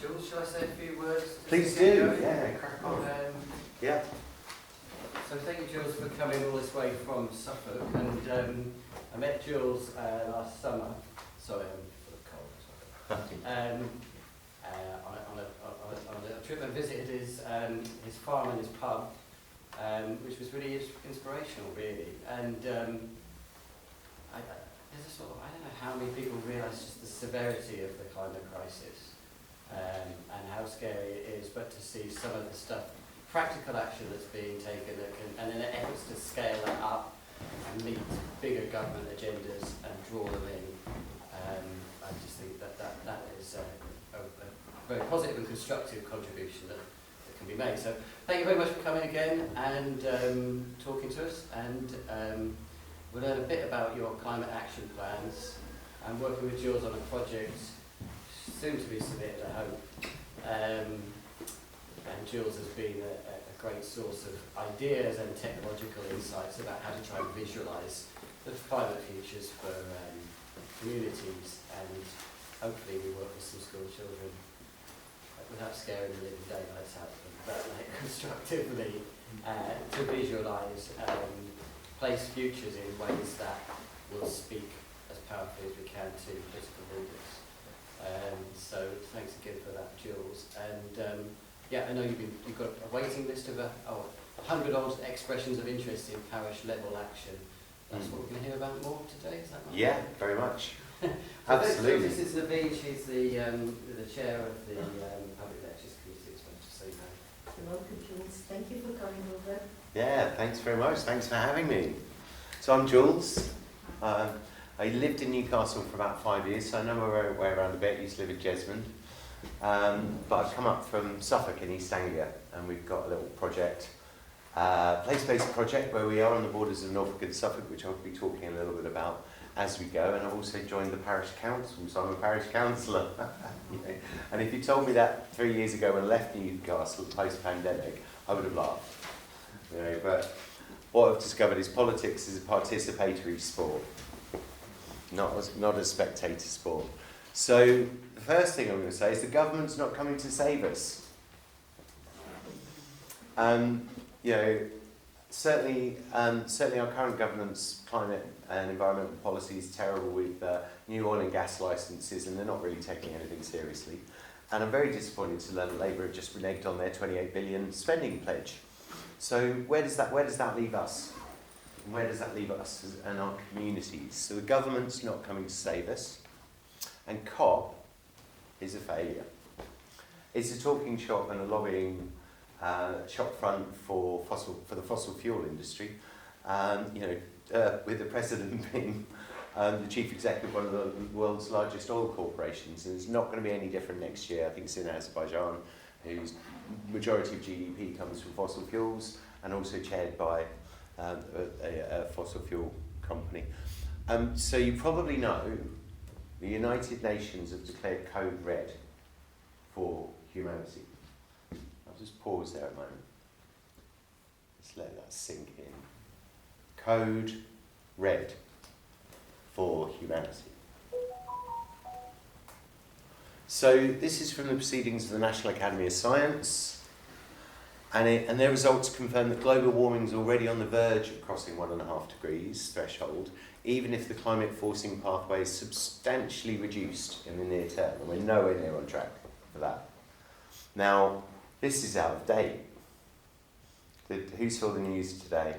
Jules, shall I say a few words? Please do, yeah, crack on. Yeah. So thank you, Jules, for coming all this way from Suffolk. And I met Jules last summer. Sorry, I'm full of cold. Sorry. On a trip and visited his farm and his pub, which was really inspirational, really. And there's a sort of, I don't know how many people realise just the severity of the climate crisis and how scary it is, but to see some of the stuff, practical action that's being taken that can, and in efforts to scale that up and meet bigger government agendas and draw them in, I just think that is a very positive and constructive contribution that can be made. So thank you very much for coming again and talking to us, and we'll learn a bit about your climate action plans. I'm working with Jules on a project soon to be submitted, I hope. And Jules has been a great source of ideas and technological insights about how to try and visualise the climate futures for communities, and hopefully we work with some school children without scaring the living daylights out of them, but constructively to visualise place futures in ways that will speak as powerfully as we can to political leaders. So thanks again for that, Jules. And yeah, I know you've got a waiting list of 100 odd expressions of interest in parish level action. That's what we're going to hear about more today, is that right? Yeah, very much. Absolutely. This is Naveen, she's the chair of the Public Lectures Committee. It's nice to see you. You're welcome, Jules. Thank you for coming over. Yeah, thanks very much. Thanks for having me. So I'm Jules. I lived in Newcastle for about 5 years, so I know my way around a bit. I used to live in Jesmond. But I've come up from Suffolk in East Anglia, and we've got a little project, place-based project where we are on the borders of Norfolk and Suffolk, which I'll be talking a little bit about as we go. And I've also joined the parish council, so I'm a parish councillor. You know? And if you told me that 3 years ago when I left Newcastle post-pandemic, I would have laughed. You know, but what I've discovered is politics is a participatory sport, not a spectator sport. So the first thing I'm going to say is the government's not coming to save us. You know, certainly our current government's climate and environmental policy is terrible with new oil and gas licences, and they're not really taking anything seriously. And I'm very disappointed to learn that Labour have just reneged on their 28 billion spending pledge. So where does that leave us? And where does that leave us and our communities? So the government's not coming to save us, and COP is a failure. It's a talking shop and a lobbying shop front for the fossil fuel industry. You know, with the president being the chief executive of one of the world's largest oil corporations, and it's not going to be any different next year. I think it's in Azerbaijan, whose majority of GDP comes from fossil fuels, and also chaired by a fossil fuel company. So you probably know the United Nations have declared Code Red for humanity. I'll just pause there a moment. Let's let that sink in. Code Red for humanity. So this is from the proceedings of the National Academy of Science, and their results confirm that global warming is already on the verge of crossing 1.5 degrees threshold, even if the climate forcing pathway is substantially reduced in the near term, and we're nowhere near on track for that. Now, this is out of date. Who saw the news today?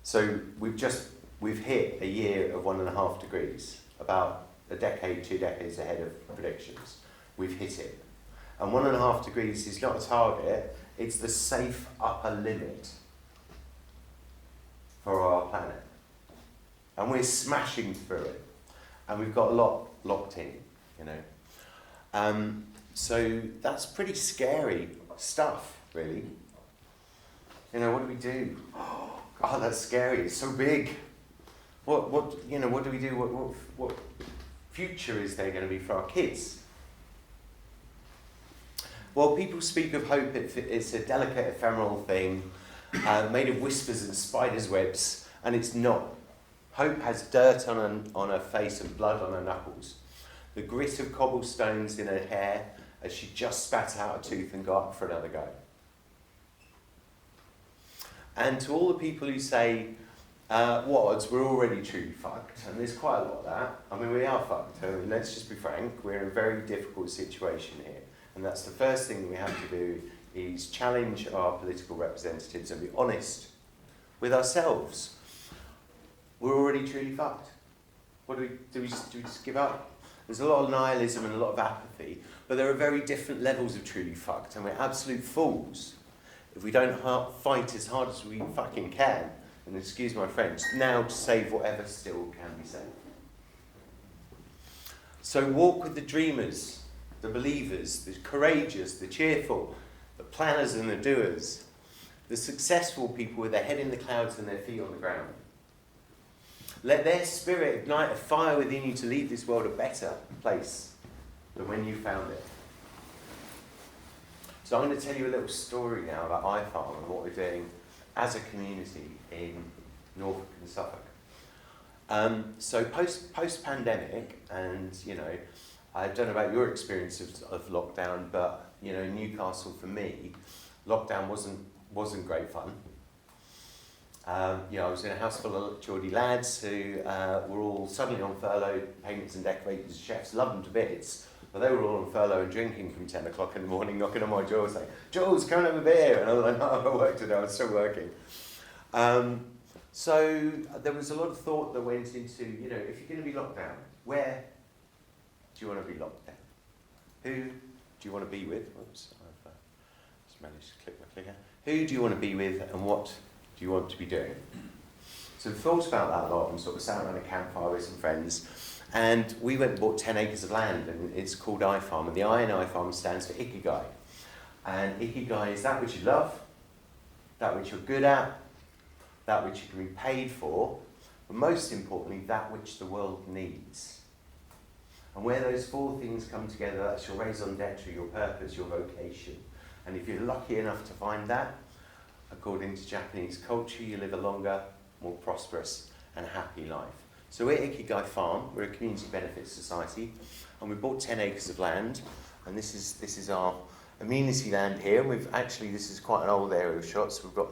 So we've hit a year of 1.5 degrees, about a decade, 2 decades ahead of predictions. We've hit it. And 1.5 degrees is not a target, it's the safe upper limit for our planet. And we're smashing through it. And we've got a lot locked in, you know. So that's pretty scary stuff, really. You know, what do we do? Oh, that's scary, it's so big. What do we do? What future is there going to be for our kids? Well, people speak of hope, it's a delicate, ephemeral thing, made of whispers and spiders' webs, and it's not. Hope has dirt on her face and blood on her knuckles. the grit of cobblestones in her hair as she just spat out a tooth and got up for another go. And to all the people who say, wads, we're already truly fucked, and there's quite a lot of that. I mean, we are fucked. I mean, let's just be frank, we're in a very difficult situation here. And that's the first thing that we have to do, is challenge our political representatives and be honest with ourselves. We're already truly fucked. What do we just give up? There's a lot of nihilism and a lot of apathy, but there are very different levels of truly fucked, and we're absolute fools if we don't fight as hard as we fucking can, and excuse my French, now to save whatever still can be saved. So walk with the dreamers, the believers, the courageous, the cheerful, the planners and the doers, the successful people with their head in the clouds and their feet on the ground. Let their spirit ignite a fire within you to leave this world a better place than when you found it. So I'm going to tell you a little story now about iFarm and what we're doing as a community in Norfolk and Suffolk. So post-pandemic, and I don't know about your experience of lockdown, but in Newcastle for me, lockdown wasn't great fun. I was in a house full of Geordie lads who were all suddenly on furlough, painters and decorators, chefs, loved them to bits, but they were all on furlough and drinking from 10 o'clock in the morning, knocking on my door saying, "Jules, come and have a beer." And I was like, "No, I work today, I'm still working." So there was a lot of thought that went into, if you're going to be locked down, where do you want to be locked down? Who do you want to be with? Oops, I've just managed to click my clicker. Who do you want to be with, and what do you want to be doing? So we thought about that a lot, and sort of sat around a campfire with some friends, and we went and bought 10 acres of land, and it's called iFarm, and the I in iFarm stands for Ikigai. And Ikigai is that which you love, that which you're good at, that which you can be paid for, but most importantly, that which the world needs. And where those four things come together, that's your raison d'etre, your purpose, your vocation. And if you're lucky enough to find that, according to Japanese culture, you live a longer, more prosperous and happy life. So we're Ikigai Farm, we're a community benefit society, and we bought 10 acres of land, and this is our amenity land here, and this is quite an old area of shots, so we've got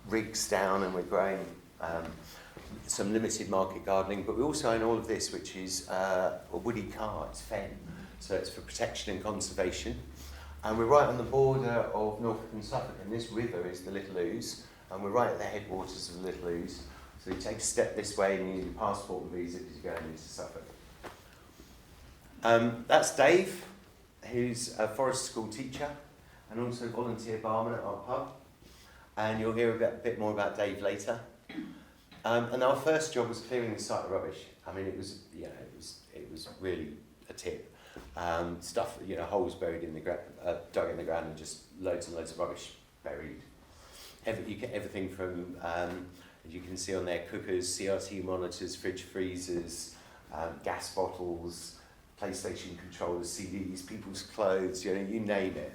rigs down and we're growing some limited market gardening, but we also own all of this, which is a woody car, it's fen, so it's for protection and conservation. And we're right on the border of Norfolk and Suffolk, and this river is the Little Ouse, and we're right at the headwaters of the Little Ouse. So you take a step this way and you need your passport and visa because you're going into Suffolk. That's Dave, who's a forest school teacher and also volunteer barman at our pub. And you'll hear a bit more about Dave later. And our first job was clearing the site of rubbish. I mean, it was really a tip. Stuff, holes buried in the dug in the ground, and just loads and loads of rubbish buried. You get everything from, as you can see on there, cookers, CRT monitors, fridge freezers, gas bottles, PlayStation controllers, CDs, people's clothes, you name it.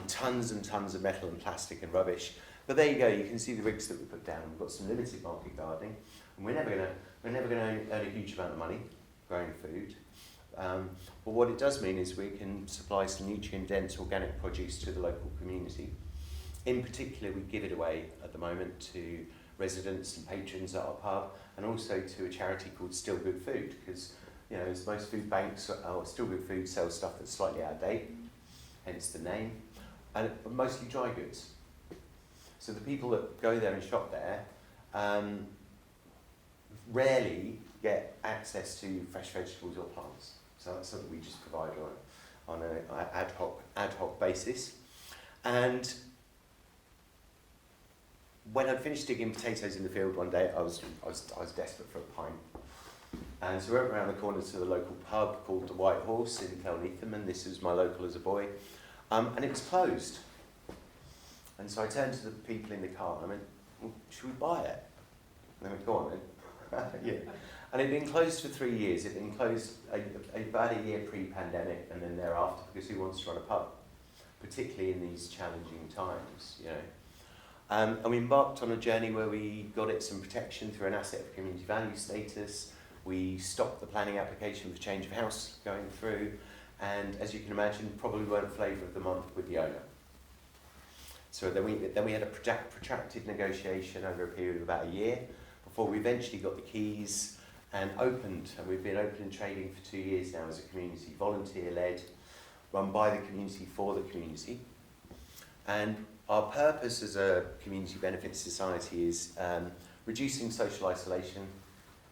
Tons and tons of metal and plastic and rubbish. But there you go, you can see the rigs that we put down. We've got some limited market gardening, and we're never going to earn a huge amount of money growing food. But what it does mean is we can supply some nutrient-dense organic produce to the local community. In particular, we give it away at the moment to residents and patrons at our pub, and also to a charity called Still Good Food, because as most food banks, Still Good Food sells stuff that's slightly out of date, hence the name, and mostly dry goods. So the people that go there and shop there rarely get access to fresh vegetables or plants. So that's something we just provide on an ad hoc basis. And when I'd finished digging potatoes in the field one day, I was desperate for a pint. And so we went around the corner to the local pub called the White Horse in Kelneatham, and this was my local as a boy. And it was closed. And so I turned to the people in the car and I went, "Well, should we buy it?" And they went, "Go on then." Yeah. And it'd been closed for 3 years. It'd been closed about a year pre-pandemic, and then thereafter, because who wants to run a pub, particularly in these challenging times, And we embarked on a journey where we got it some protection through an asset of community value status. We stopped the planning application for change of house going through, and as you can imagine, probably weren't flavour of the month with the owner. So then we had a protracted negotiation over a period of about a year before we eventually got the keys and opened. And we've been open and trading for 2 years now as a community, volunteer-led, run by the community for the community. And our purpose as a community benefit society is reducing social isolation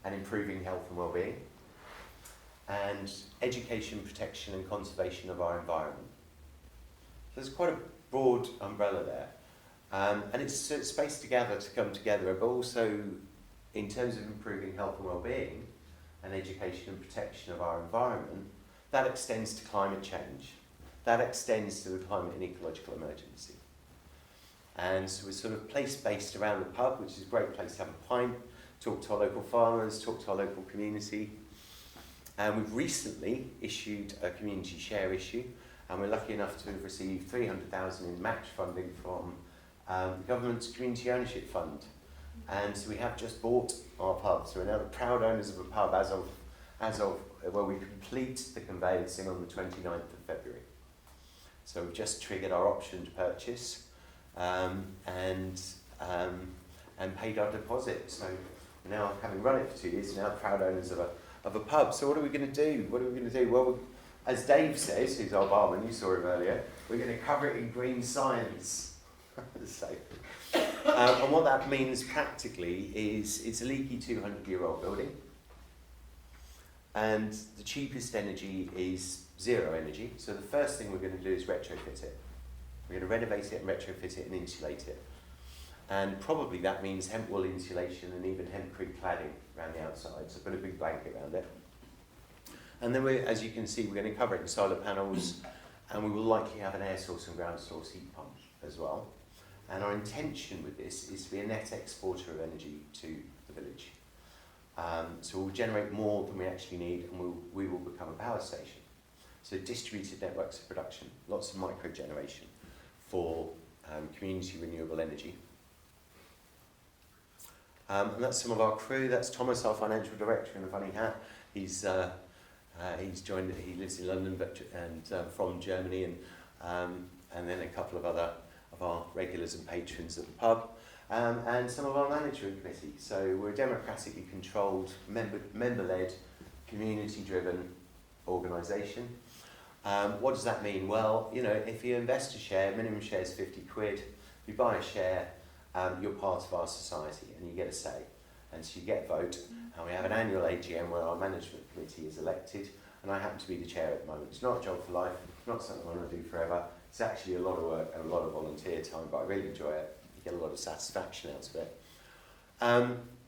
and improving health and well-being, and education, protection and conservation of our environment. So there's quite a broad umbrella there. And it's spaced together to come together, but also in terms of improving health and well-being and education and protection of our environment, that extends to climate change. That extends to the climate and ecological emergency. And so we're sort of place-based around the pub, which is a great place to have a pint, talk to our local farmers, talk to our local community. And we've recently issued a community share issue, and we're lucky enough to have received 300,000 in match funding from the government's community ownership fund. And so we have just bought our pub, so we're now the proud owners of a pub as of well, we complete the conveyancing on the 29th of February. So we've just triggered our option to purchase and paid our deposit. So we're now, having run it for 2 years, now proud owners of a pub. So what are we going to do? What are we going to do? Well, as Dave says, who's our barman, you saw him earlier, we're going to cover it in green science. So, and what that means practically is it's a leaky 200-year-old building, and the cheapest energy is zero energy. So the first thing we're going to do is retrofit it. We're going to renovate it and retrofit it and insulate it. And probably that means hemp wool insulation and even hempcrete cladding around the outside, so put a big blanket around it. And then, as you can see, we're going to cover it in solar panels, and we will likely have an air source and ground source heat pump as well. And our intention with this is to be a net exporter of energy to the village. So we'll generate more than we actually need, and we will become a power station. So distributed networks of production, lots of micro generation for community renewable energy. And that's some of our crew. That's Thomas, our financial director, in a funny hat. He's joined. He lives in London, and from Germany, and then a couple of other of our regulars and patrons at the pub, and some of our management committee. So we're a democratically controlled, member-led, community-driven organisation. What does that mean? Well, you know, if you invest a share, minimum share is 50 quid. If you buy a share, you're part of our society and you get a say. And so you get a vote, and we have an annual AGM where our management committee is elected, and I happen to be the chair at the moment. It's not a job for life, it's not something I want to do forever. It's actually a lot of work and a lot of volunteer time, but I really enjoy it. You get a lot of satisfaction out of it.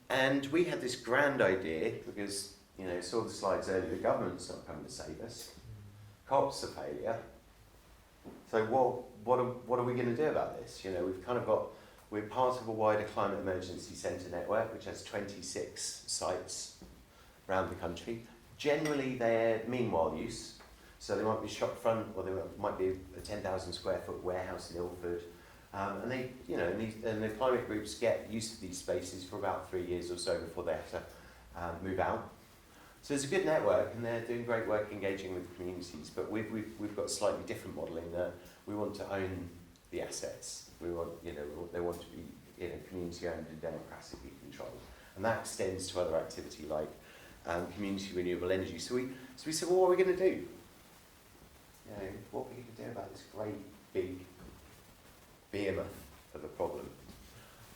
And we had this grand idea, because, you know, saw the slides earlier, the government's not coming to save us. COP's a failure. So what are we going to do about this? You know, we're part of a wider climate emergency centre network, which has 26 sites around the country. Generally, they're meanwhile use. So they might be shop front, or they might be a 10,000 square foot warehouse in Ilford. And they, you know, and the climate groups get used to these spaces for about 3 years or so before they have to move out. So it's a good network, and they're doing great work engaging with communities. But we've got a slightly different model in that we want to own the assets. We want, you know, they want to be, you know, community owned and democratically controlled, and that extends to other activity like community renewable energy. So we said, well, what are we going to do? You know, what are we going to do about this great big behemoth of a problem?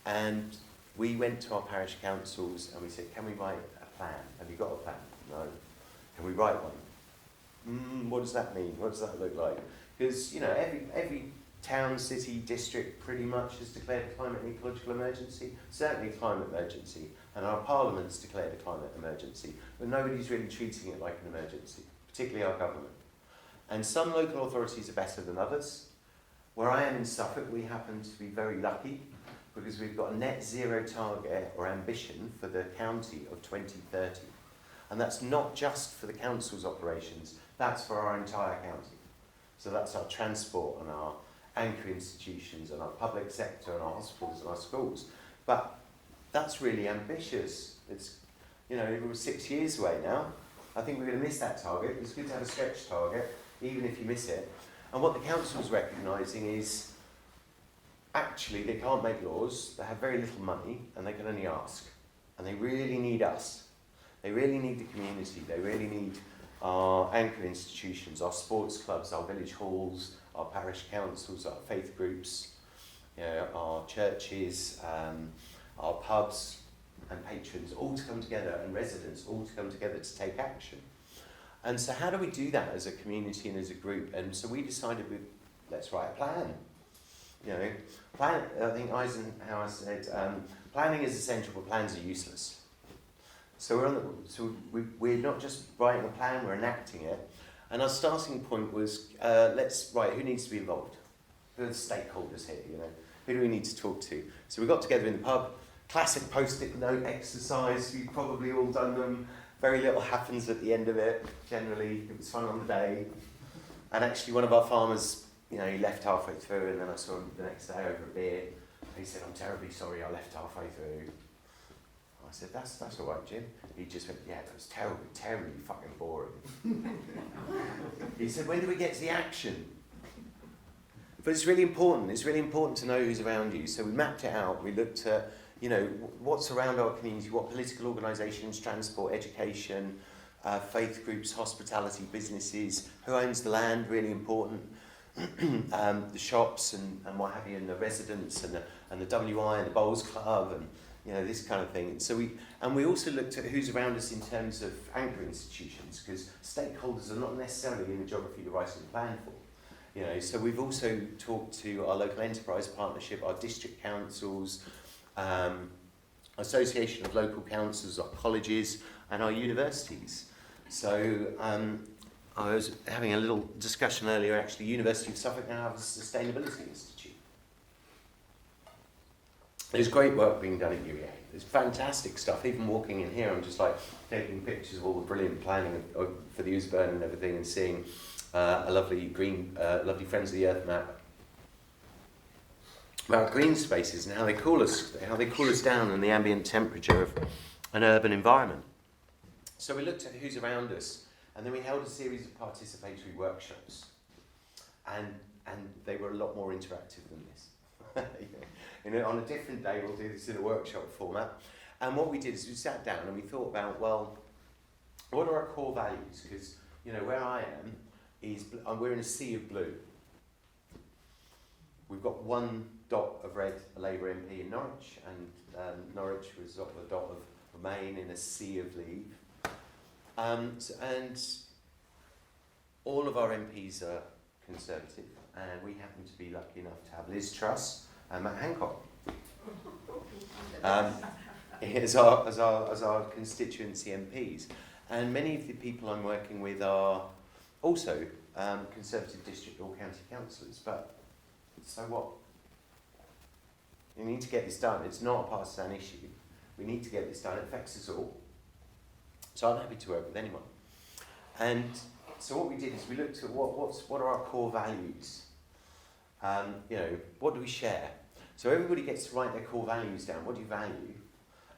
And we went to our parish councils and we said, can we write a plan? Have you got a plan? No. Can we write one? What does that mean? What does that look like? Because, you know, every town, city, district pretty much has declared a climate and ecological emergency, certainly a climate emergency, and our parliament's declared a climate emergency, but nobody's really treating it like an emergency, particularly our government. And some local authorities are better than others. Where I am in Suffolk, we happen to be very lucky because we've got a net zero target or ambition for the county of 2030. And that's not just for the council's operations, that's for our entire county. So that's our transport and our anchor institutions and our public sector and our hospitals and our schools. But that's really ambitious. It's, You know, we're 6 years away now. I think we're going to miss that target. It's good to have a stretch target, even if you miss it. And what the council's recognising is actually they can't make laws, they have very little money, and they can only ask. And they really need us. They really need the community. They really need our anchor institutions, our sports clubs, our village halls, our parish councils, our faith groups, you know, our churches, our pubs and patrons all to come together, and residents all to come together to take action. And so how do we do that as a community and as a group? And so we decided let's write a plan. You know, I think Eisenhower said, planning is essential, but plans are useless. So we're not just writing a plan, we're enacting it. And our starting point was, who needs to be involved? Who are the stakeholders here, you know? Who do we need to talk to? So we got together in the pub, classic post-it note exercise, you've probably all done them. Very little happens at the end of it, generally. It was fun on the day. And actually one of our farmers, you know, he left halfway through, and then I saw him the next day over a beer. He said, I'm terribly sorry I left halfway through. I said, that's all right, Jim. He just went, yeah, that was terribly fucking boring. He said, when do we get to the action? But it's really important. It's really important to know who's around you. So we mapped it out. We looked at, you know, what's around our community, what political organisations, transport, education, faith groups, hospitality, businesses, who owns the land, really important, the shops and what have you, and the residents and the WI and the Bowls Club and, you know, this kind of thing. So we also looked at who's around us in terms of anchor institutions, because stakeholders are not necessarily in the geography you're writing a plan for. You know, so we've also talked to our local enterprise partnership, our district councils, association of local councils, our colleges and our universities. So I was having a little discussion earlier, actually. University of Suffolk now has a Sustainability Institute. There's great work being done at UEA. There's fantastic stuff. Even walking in here, I'm just like taking pictures of all the brilliant planning for the Ousburn and everything, and seeing a lovely green, lovely Friends of the Earth map about green spaces and how they cool us down and the ambient temperature of an urban environment. So we looked at who's around us, and then we held a series of participatory workshops, and they were a lot more interactive than this. You know, on a different day we'll do this in a workshop format. And what we did is we sat down and we thought about, well, what are our core values? Because, you know, where I am is we're in a sea of blue. We've got one dot of red, a Labour MP in Norwich, and Norwich was a dot of Remain in a sea of Leave. And all of our MPs are Conservative, and we happen to be lucky enough to have Liz Truss and Matt Hancock as our constituency MPs. And many of the people I'm working with are also Conservative district or county councillors, but so what? You need to get this done. It's not a partisan issue. We need to get this done. It affects us all. So I'm happy to work with anyone. And so what we did is we looked at what are our core values. You know, what do we share? So everybody gets to write their core values down. What do you value?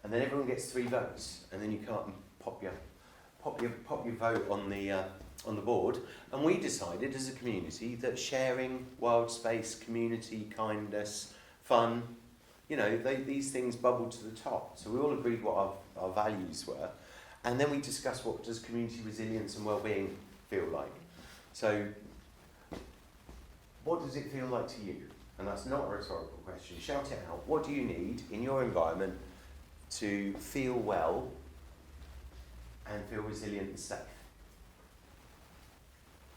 And then everyone gets 3 votes, and then you can't pop your vote on the board. And we decided as a community that sharing, wild space, community, kindness, fun, you know, these things bubbled to the top. So we all agreed what our values were. And then we discussed what does community resilience and well-being feel like. So what does it feel like to you? And that's not a rhetorical question. Shout it out. What do you need in your environment to feel well and feel resilient and safe?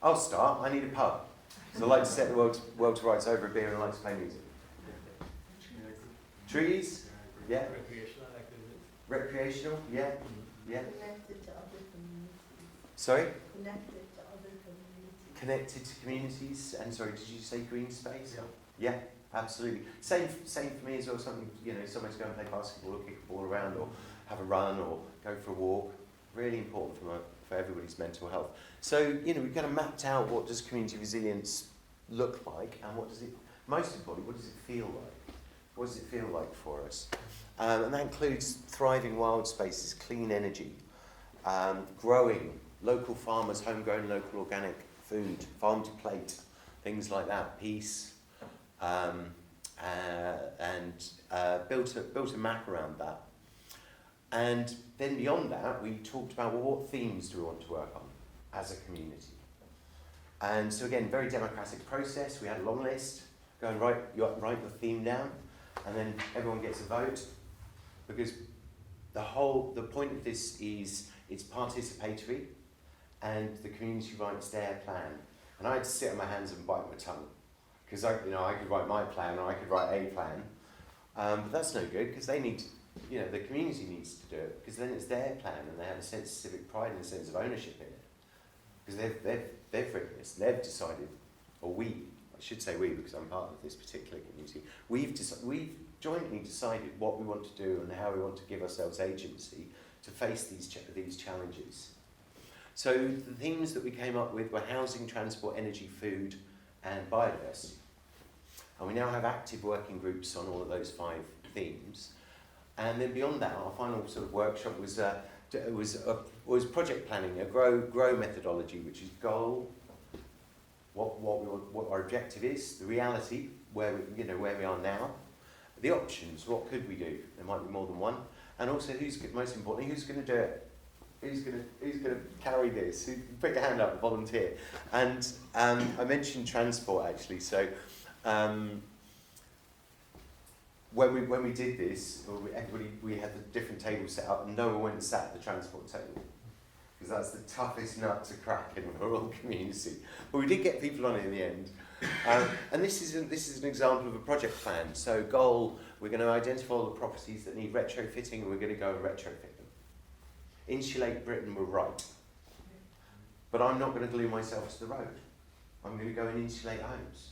I'll start. I need a pub. So I like to set the world to rights over a beer, and I like to play music. Trees? Yeah. Recreational activities. Recreational? Yeah. Yeah. Connected to other communities. Sorry? Connected to other communities. Connected to communities. And sorry, did you say green space? Yeah. Yeah, absolutely. Same for me as well. Something, you know, somewhere to go and play basketball or kick a ball around or have a run or go for a walk. Really important for everybody's mental health. So, you know, we've kind of mapped out what does community resilience look like, and what does it, most importantly, what does it feel like? What does it feel like for us? And that includes thriving wild spaces, clean energy, growing local farmers, homegrown local organic food, farm to plate, things like that, peace, and built a map around that. And then beyond that, we talked about, well, what themes do we want to work on as a community? And so again, very democratic process. We had a long list. Go and write your theme down, and then everyone gets a vote, because the point of this is it's participatory, and the community writes their plan. And I had to sit on my hands and bite my tongue, because I could write my plan, or I could write a plan, but that's no good, because they need to, the community needs to do it, because then it's their plan, and they have a sense of civic pride and a sense of ownership in it, because they've written this, they've decided, or we, I should say we, because I'm part of this particular community, we've jointly decided what we want to do and how we want to give ourselves agency to face these challenges. So the themes that we came up with were housing, transport, energy, food, and biodiversity. And we now have active working groups on all of those 5 themes. And then beyond that, our final sort of workshop was project planning, a grow methodology, which is goal, what our objective is, the reality, where we are now, the options, what could we do? There might be more than one, and also most importantly, who's going to do it? Who's going to carry this? Put your hand up, volunteer. And I mentioned transport actually. So when we did this, we had the different tables set up, and no one went and sat at the transport table, because that's the toughest nut to crack in a rural community. But we did get people on it in the end. And this is an example of a project plan. So goal, we're going to identify all the properties that need retrofitting, and we're going to go and retrofit them. Insulate Britain, we're right. But I'm not going to glue myself to the road. I'm going to go and insulate homes.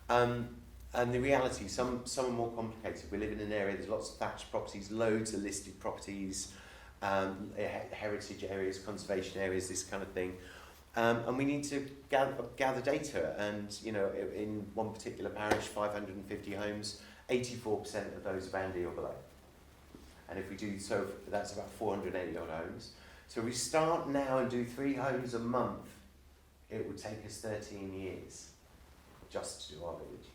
And the reality, some are more complicated. We live in an area, there's lots of thatched properties, loads of listed properties, heritage areas, conservation areas, this kind of thing. And we need to gather data, and in one particular parish, 550 homes, 84% of those are band E or below. And if we do so, that's about 480 odd homes. So we start now and do 3 homes a month, it would take us 13 years just to do our village.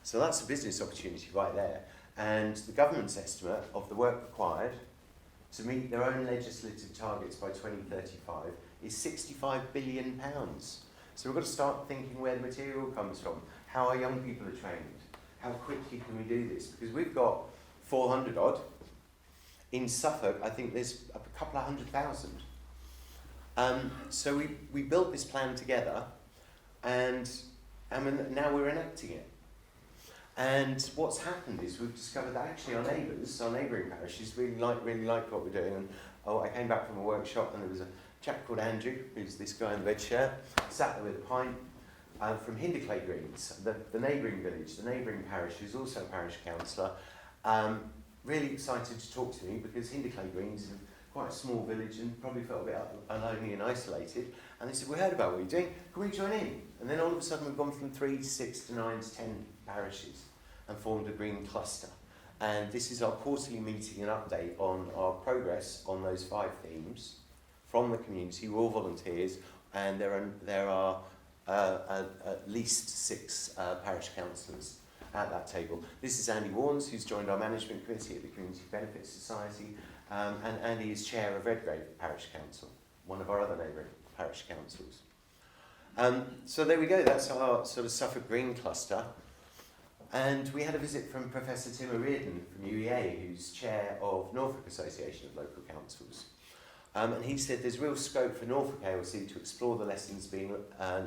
So that's a business opportunity right there. And the government's estimate of the work required to meet their own legislative targets by 2035 is £65 billion. So we've got to start thinking where the material comes from, how our young people are trained, how quickly can we do this? Because we've got 400 odd. In Suffolk, I think there's a couple of 100,000. So we built this plan together, and now we're enacting it. And what's happened is we've discovered that actually our neighbouring parishes really like what we're doing. And I came back from a workshop, and there was a chap called Andrew, who's this guy in the red shirt, sat there with a pint, from Hinderclay Greens, the neighbouring village, the neighbouring parish, who's also a parish councillor, really excited to talk to me, because Hinderclay Greens is quite a small village and probably felt a bit lonely and isolated. And they said, we heard about what you're doing, can we join in? And then all of a sudden we've gone from 3 to 6 to 9 to 10 parishes and formed a green cluster. And this is our quarterly meeting and update on our progress on those 5 themes from the community. We're all volunteers, and there are at least 6 parish councillors at that table. This is Andy Warnes, who's joined our management committee at the Community Benefit Society, and Andy is chair of Redgrave Parish Council, one of our other neighbouring parish councils. So there we go, that's our sort of Suffolk Green Cluster. And we had a visit from Professor Tim O'Riordan from UEA, who's chair of Norfolk Association of Local Councils. And he said there's real scope for Norfolk ALC to explore the lessons being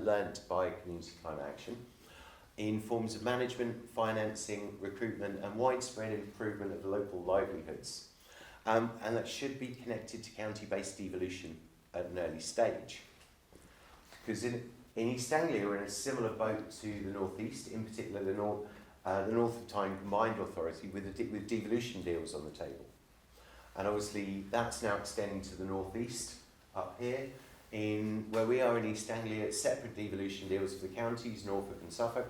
learnt by community climate action in forms of management, financing, recruitment, and widespread improvement of the local livelihoods. And that should be connected to county-based devolution at an early stage. Because in East Anglia, we're in a similar boat to the North East, in particular the North of Tyne Combined Authority, with devolution deals on the table. And obviously that's now extending to the North East up here. Where we are in East Anglia, it's separate devolution deals for the counties, Norfolk and Suffolk.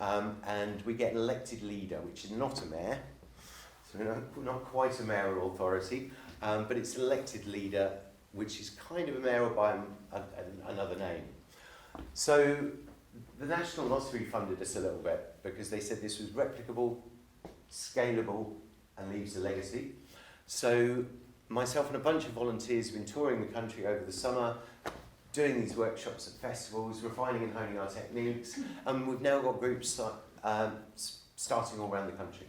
and we get an elected leader, which is not a mayor, so we're not quite a mayoral authority, but it's an elected leader, which is kind of a mayor by another name. So the National Lottery funded us a little bit because they said this was replicable, scalable, and leaves a legacy. So myself and a bunch of volunteers have been touring the country over the summer, doing these workshops at festivals, refining and honing our techniques, and we've now got groups starting all around the country.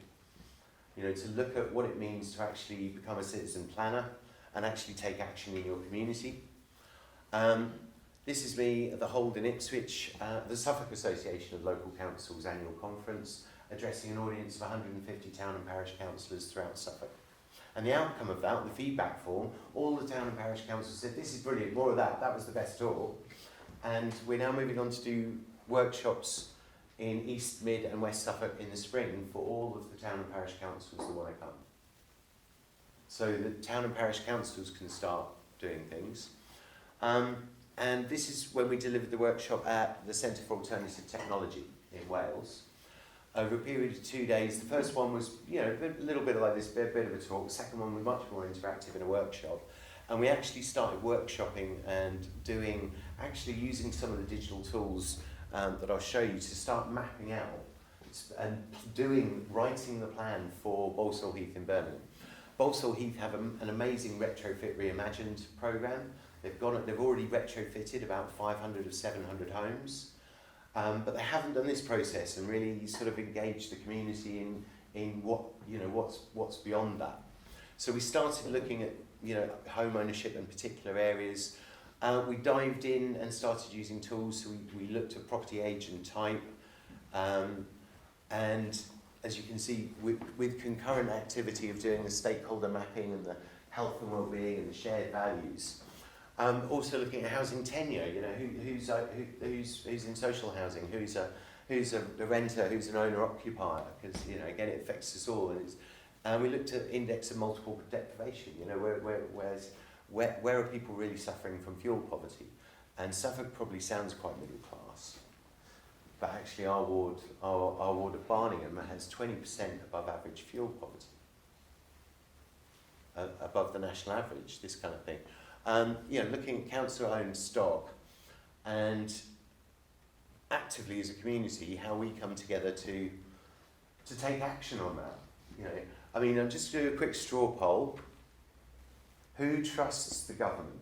You know, to look at what it means to actually become a citizen planner and actually take action in your community. This is me at the Hold in Ipswich, the Suffolk Association of Local Councils annual conference, addressing an audience of 150 town and parish councillors throughout Suffolk. And the outcome of that, the feedback form, all the town and parish councils said, this is brilliant, more of that, that was the best talk. And we're now moving on to do workshops in East, Mid and West Suffolk in the spring for all of the town and parish councils that want to come. So the town and parish councils can start doing things. And this is when we delivered the workshop at the Centre for Alternative Technology in Wales. Over a period of 2 days, the first one was, you know, a little bit like this, a bit of a talk. The second one was much more interactive in a workshop. And we actually started workshopping and actually using some of the digital tools that I'll show you to start mapping out and writing the plan for Balsall Heath in Birmingham. Balsall Heath have an amazing retrofit reimagined programme. They've already retrofitted about 500 of 700 homes, but they haven't done this process and really sort of engaged the community in what's beyond that. So we started looking at home ownership in particular areas. We dived in and started using tools. So we looked at property age and type, and as you can see, with concurrent activity of doing the stakeholder mapping and the health and well-being and the shared values. Also looking at housing tenure, who's in social housing, who's a renter, who's an owner-occupier, because again it affects us all. And we looked at index of multiple deprivation. Where are people really suffering from fuel poverty? And Suffolk probably sounds quite middle class, but actually our ward of Barningham has 20% above average fuel poverty, above the national average, this kind of thing. Looking at council-owned stock and actively as a community, how we come together to take action on that. I'm just going to do a quick straw poll. Who trusts the government?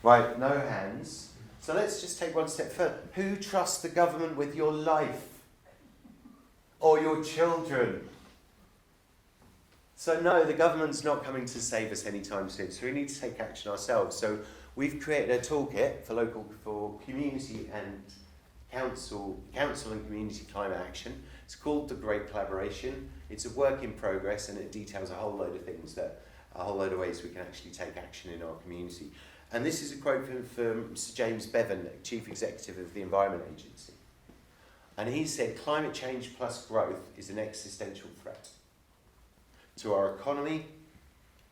Right, no hands. So let's just take one step further. Who trusts the government with your life or your children? So no, the government's not coming to save us anytime soon, so we need to take action ourselves. So we've created a toolkit for community and council and community climate action. It's called The Great Collaboration. It's a work in progress and it details a whole load of ways we can actually take action in our community. And this is a quote from Sir James Bevan, Chief Executive of the Environment Agency. And he said, climate change plus growth is an existential threat to our economy,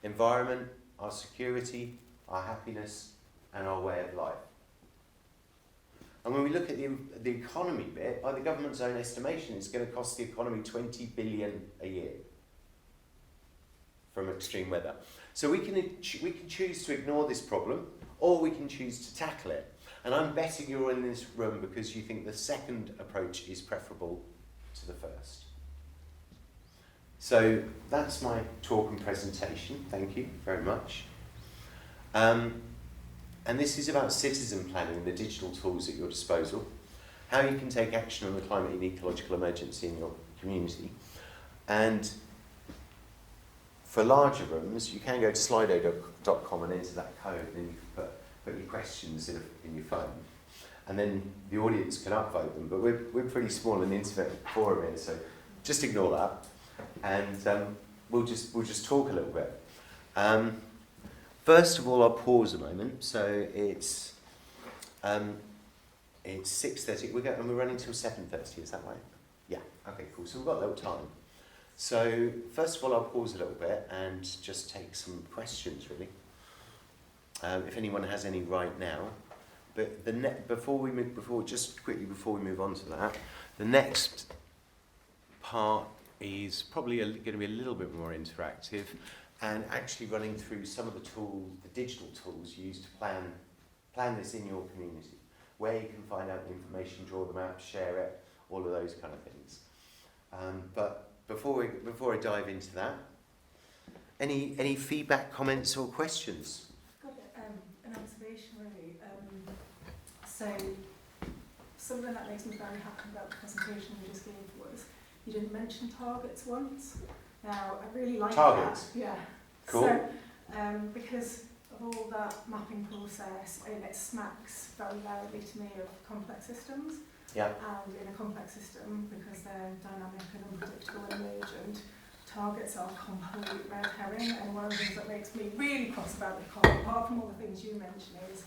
environment, our security, our happiness, and our way of life. And when we look at the economy bit, by the government's own estimation, it's going to cost the economy 20 billion a year from extreme weather. So we can choose to ignore this problem, or we can choose to tackle it. And I'm betting you're in this room because you think the second approach is preferable to the first. So that's my talk and presentation. Thank you very much. And this is about citizen planning and the digital tools at your disposal, how you can take action on the climate and ecological emergency in your community. And for larger rooms, you can go to slido.com and enter that code, and you can put your questions in your phone. And then the audience can upvote them, but we're pretty small and intimate forum here, so just ignore that. And we'll just talk a little bit. First of all, I'll pause a moment. So it's 6:30. We're running till 7:30. Is that right? Yeah. Okay. Cool. So we've got a little time. So first of all, I'll pause a little bit and just take some questions. Really, if anyone has any right now, before we move on to that, the next part is probably going to be a little bit more interactive, and actually running through some of the tools, the digital tools used to plan this in your community, where you can find out the information, draw the map, share it, all of those kind of things. But before I dive into that, any feedback, comments, or questions? I've got an observation really. So something that makes me very happy about the presentation you just gave was you didn't mention targets once. Now I really like Targets? that. Yeah. Cool. So because of all that mapping process, and it smacks very loudly to me of complex systems. Yeah. And in a complex system, because they're dynamic and unpredictable and emergent, targets are complete red herring. And one of the things that makes me really cross about the call, apart from all the things you mentioned, is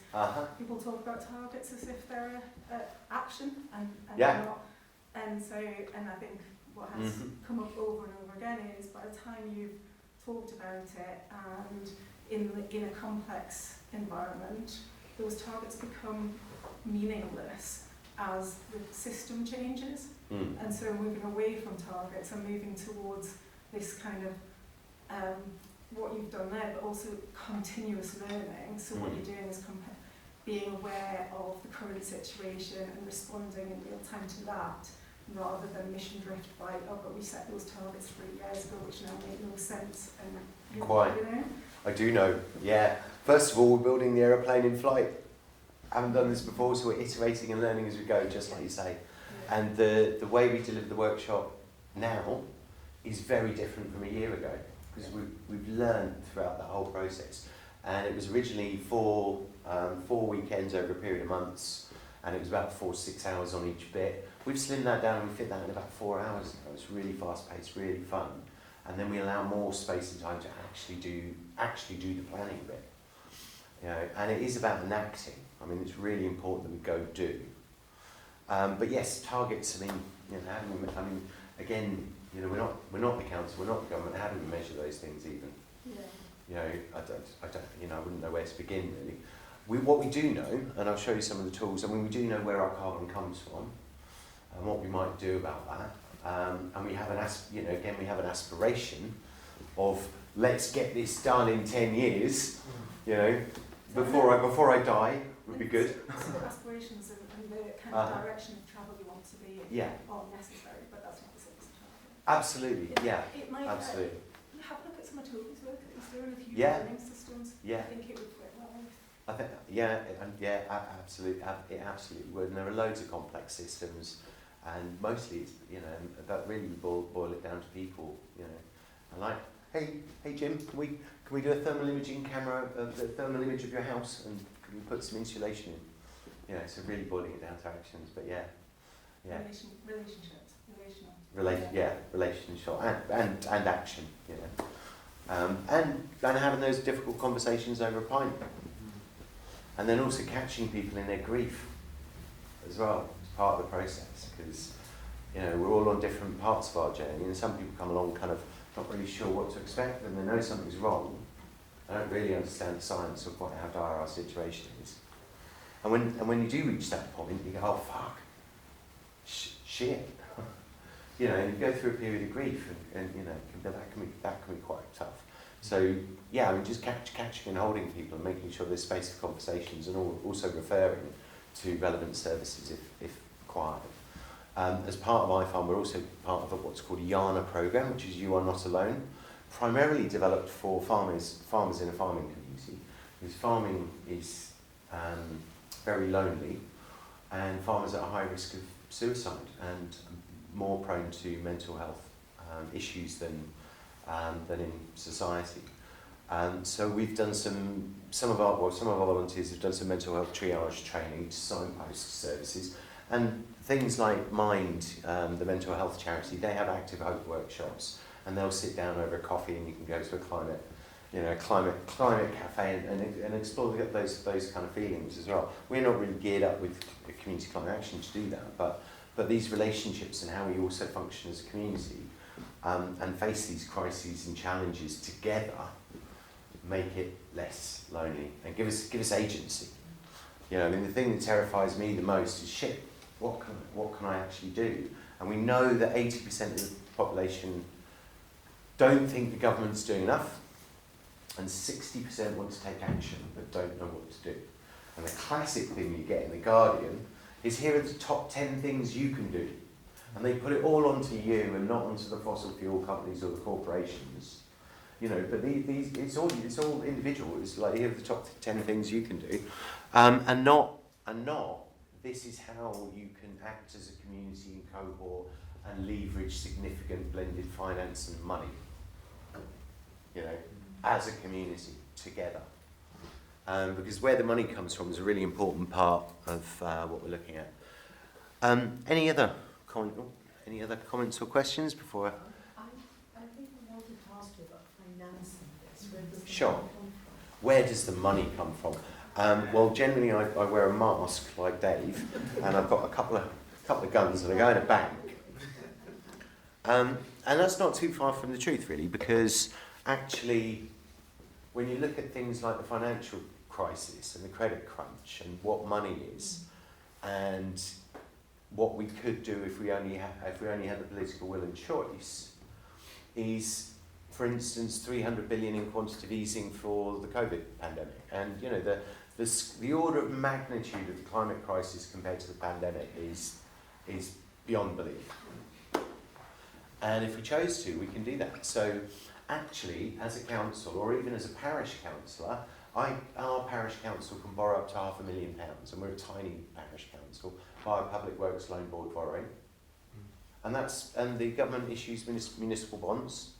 people talk about targets as if they're action, and they're not. And so, and I think what has come up over and over again is by the time you've talked about it, and in a complex environment, those targets become meaningless as the system changes. And so moving away from targets and moving towards this kind of what you've done there, but also continuous learning. So what you're doing is being aware of the current situation and responding in real time to that, rather than mission drift by, oh, but we set those targets 3 years ago, which now make no sense. And Quite. You know? I do know, yeah. First of all, we're building the aeroplane in flight. Haven't done this before, so we're iterating and learning as we go, just like you say. Yeah. And the way we deliver the workshop now is very different from a year ago, because we've learned throughout that whole process. And it was originally 4 weekends over a period of months, and it was about 4 to 6 hours on each bit. We've slimmed that down and we fit that in about 4 hours now. It's really fast paced, really fun. And then we allow more space and time to actually do the planning bit. You know, and it is about enacting. I mean, it's really important that we go do. But yes, targets. I mean, you know, again, you know, we're not the council, we're not the government. How do we measure those things even? Yeah. You know, I don't. You know, I wouldn't know where to begin really. What we do know, and I'll show you some of the tools. I mean, we do know where our carbon comes from, and what we might do about that. And we have we have an aspiration of let's get this done in 10 years. You know, before I die would be good. So the aspirations and the kind of direction of travel you want to be in are necessary, but that's not the same as target. Absolutely, It might absolutely. have a look at some of Toby's work that he's doing, a few learning systems. Yeah. I think it would fit well with. I think, absolutely, it absolutely would. And there are loads of complex systems, and mostly it's, you know, that really boil it down to people, you know. And like, hey Jim, can we do a thermal imaging camera, a thermal image of your house, and can we put some insulation in? You know, so really boiling it down to actions, but yeah. Relationships, relationship and action, you know. And having those difficult conversations over a pint. And then also catching people in their grief as well, as part of the process, because, you know, we're all on different parts of our journey, and some people come along kind of not really sure what to expect, and they know something's wrong. They don't really understand the science of how dire our situation is. And when you do reach that point, you go, oh fuck, shit. You know, and you go through a period of grief, and you know, that can be quite tough. So yeah, I mean, just catching and holding people and making sure there's space for conversations, and also referring to relevant services if required. As part of iFarm, we're also part of what's called a YANA program, which is You Are Not Alone, primarily developed for farmers in a farming community, because farming is very lonely, and farmers are at high risk of suicide and more prone to mental health issues than in society. So we've done some of our volunteers have done some mental health triage training to signpost services, and things like Mind, the mental health charity, they have active hope workshops, and they'll sit down over a coffee, and you can go to a climate cafe and explore those kind of feelings as well. We're not really geared up with community climate action to do that, but these relationships and how we also function as a community and face these crises and challenges together make it less lonely and give us agency. You know, I mean, the thing that terrifies me the most is shit. What can I actually do? And we know that 80% of the population don't think the government's doing enough, and 60% want to take action but don't know what to do. And the classic thing you get in The Guardian is, here are the top 10 things you can do. And they put it all onto you and not onto the fossil fuel companies or the corporations. You know, but it's all individual. It's like, here are the top 10 things you can do. And not, this is how you can act as a community and cohort and leverage significant blended finance and money. You know, as a community, together. Because where the money comes from is a really important part of what we're looking at. Any other comments or questions before I think I wanted to ask you about financing this. Where does the Sure. money come from? Where does the money come from? Well, generally I wear a mask like Dave, and I've got a couple of guns that I go in a bank. And that's not too far from the truth, really, because actually, when you look at things like the financial crisis and the credit crunch and what money is, and what we could do if we only had the political will and choice, is, for instance, 300 billion in quantitative easing for the COVID pandemic. And you know, the order of magnitude of the climate crisis compared to the pandemic is beyond belief. And if we chose to, we can do that. So actually, as a council, or even as a parish councillor, our parish council can borrow up to £500,000, and we're a tiny parish council, via Public Works Loan Board borrowing. And the government issues municipal bonds.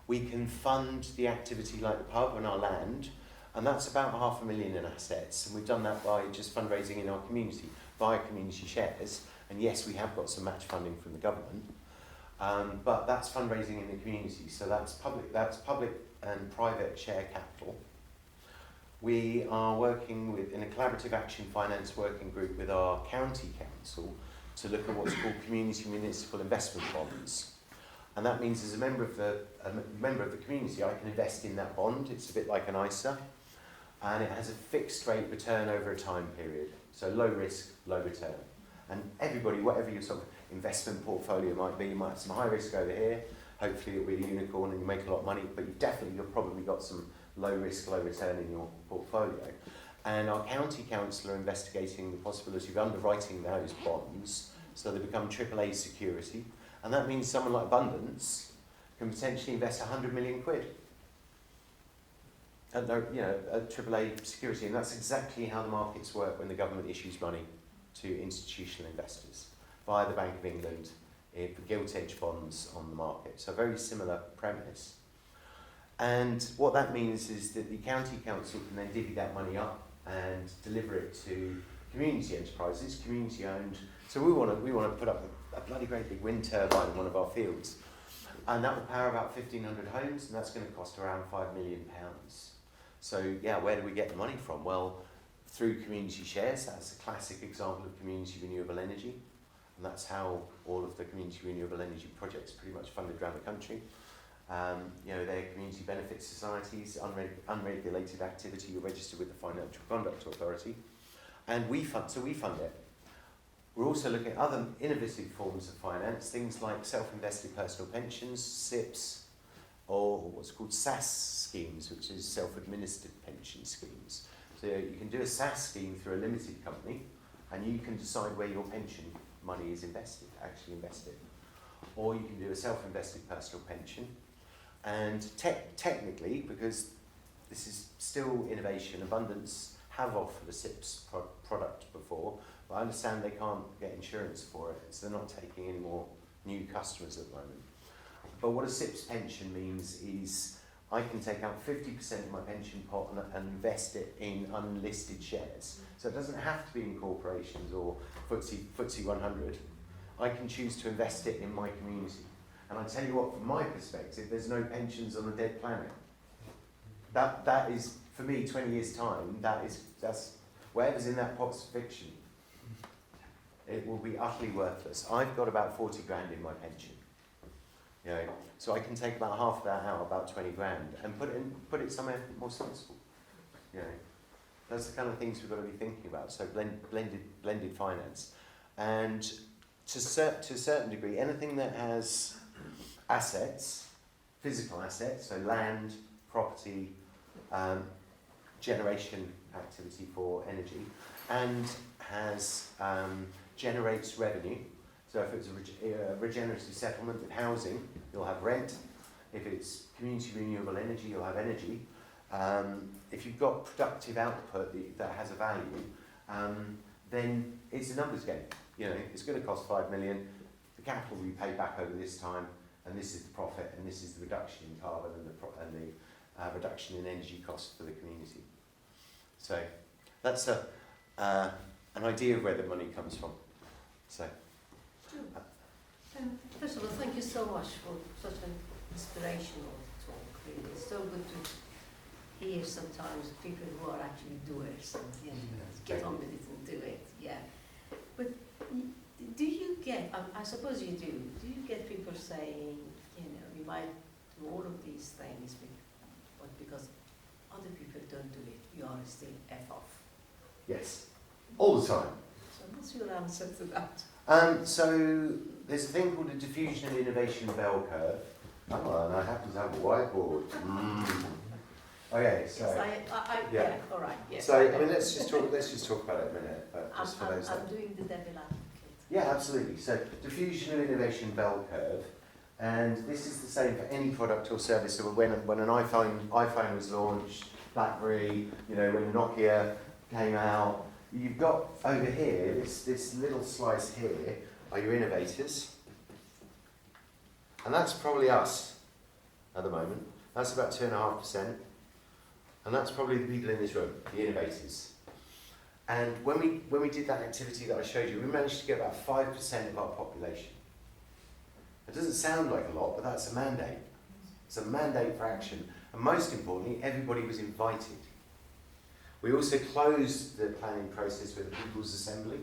We can fund the activity like the pub on our land, and that's about £500,000 in assets. And we've done that by just fundraising in our community, via community shares. And yes, we have got some match funding from the government. But that's fundraising in the community, so that's public and private share capital. We are working in a collaborative action finance working group with our county council to look at what's called community municipal investment bonds. And that means, as a member of the community, I can invest in that bond. It's a bit like an ISA, and it has a fixed rate return over a time period. So low risk, low return. And everybody, whatever your sort of investment portfolio might be, you might have some high risk over here. Hopefully it'll be a unicorn and you make a lot of money, but you've probably got some low risk, low return in your portfolio. And our county council are investigating the possibility of underwriting those bonds so they become AAA security. And that means someone like Abundance can potentially invest 100 million quid at a AAA security. And that's exactly how the markets work when the government issues money to institutional investors via the Bank of England for gilt-edged bonds on the market. So a very similar premise. And what that means is that the county council can then divvy that money up and deliver it to community enterprises, community owned. So we want to put up a bloody great big wind turbine in one of our fields, and that will power about 1,500 homes, and that's going to cost around £5 million. So yeah, where do we get the money from? Well, through community shares. That's a classic example of community renewable energy, and that's how all of the community renewable energy projects are pretty much funded around the country. They're community benefit societies, unregulated activity. You're registered with the Financial Conduct Authority, and we fund it. We're also looking at other innovative forms of finance, things like self-invested personal pensions, SIPs, or what's called SAS schemes, which is self-administered pension schemes. So you can do a SAS scheme through a limited company, and you can decide where your pension money is actually invested. Or you can do a self-invested personal pension. And technically, because this is still innovation, Abundance have offered a SIPS product before, but I understand they can't get insurance for it, so they're not taking any more new customers at the moment. But what a SIPS pension means is I can take out 50% of my pension pot and invest it in unlisted shares. So it doesn't have to be in corporations or FTSE 100. I can choose to invest it in my community. And I tell you what, from my perspective, there's no pensions on a dead planet. That is, for me, 20 years' time, that's whatever's in that pot's fiction. It will be utterly worthless. I've got about 40 grand in my pension. So I can take about half of that out, about 20 grand, and put it somewhere more sensible. That's the kind of things we've got to be thinking about. So blended finance, and to a certain degree, anything that has assets, physical assets, so land, property, generation activity for energy, and has generates revenue. So if it's a regenerative settlement with housing, you'll have rent. If it's community renewable energy, you'll have energy. If you've got productive output that has a value, then it's a numbers game. You know, it's going to cost 5 million. The capital will be paid back over this time, and this is the profit, and this is the reduction in carbon and the reduction in energy costs for the community. So that's an idea of where the money comes from. So. First of all, thank you so much for such an inspirational talk. Really, it's so good to hear sometimes people who are actually doers and get on with it and do it. Yeah, but do you get? I suppose you do. Do you get people saying, we might do all of these things, but because other people don't do it, you are still F off? Yes, all the time. So what's your answer to that? So there's a thing called a diffusion and innovation bell curve. Oh, and I happen to have a whiteboard. Okay, so yeah, all right. Yes. So I mean, let's just talk about it a minute. Just for those I'm doing the devil advocate. Yeah, absolutely. So diffusion and innovation bell curve, and this is the same for any product or service. So when an iPhone was launched, BlackBerry, when Nokia came out, you've got over here this little slice here are your innovators, and that's probably us at the moment. That's about 2.5%, and that's probably the people in this room, the innovators. And when we did that activity that I showed you, we managed to get about 5% of our population. It doesn't sound like a lot, but that's a mandate. It's a mandate for action, and most importantly, everybody was invited. We also closed the planning process with a People's Assembly,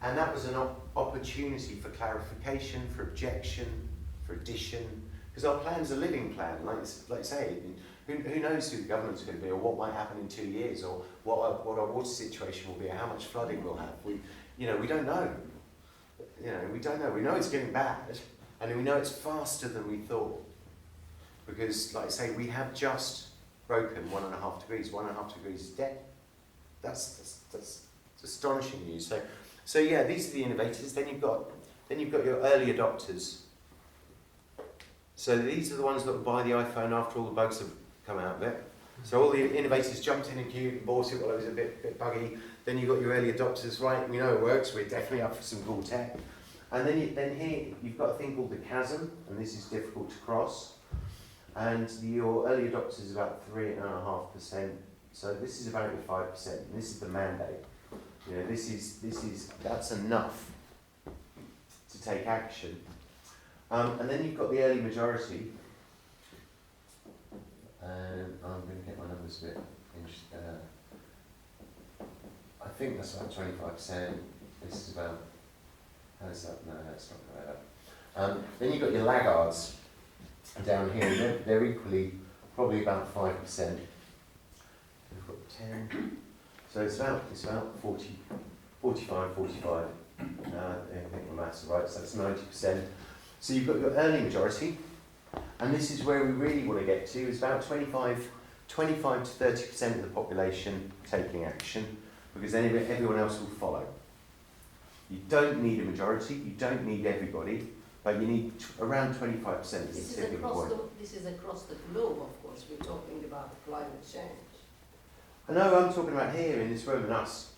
and that was an opportunity for clarification, for objection, for addition, because our plan's a living plan, like I say. Who knows who the government's going to be, or what might happen in 2 years, or what our water situation will be, or how much flooding we'll have. We don't know. We don't know. We know it's getting bad, and we know it's faster than we thought, because, like I say, we have just broken 1.5 degrees. 1.5 degrees is dead. That's astonishing news. So yeah, these are the innovators. Then you've got your early adopters. So these are the ones that will buy the iPhone after all the bugs have come out of it. So all the innovators jumped in and queued and bought it while it was a bit buggy. Then you've got your early adopters, right? We know it works. We're definitely up for some cool tech. And then here you've got a thing called the chasm, and this is difficult to cross. And your early adopters is about 3.5%. So this is about your 5%. And this is the mandate. That's enough to take action. And then you've got the early majority. And I'm going to get my numbers a bit. I think that's about 25%. This is about. How is that? No, that's not going to add up. Then you've got your laggards down here. They're equally probably about 5%. We've got 10. So it's about 40, 45, 45. I think the maths are right. So that's 90%. So you've got your early majority, and this is where we really want to get to. It's about 25 to 30% of the population taking action, because then everyone else will follow. You don't need a majority, you don't need everybody, but you need around 25% is the tipping point. This is across the globe, of course. We're talking about climate change. I know, I'm talking about here in this room and us.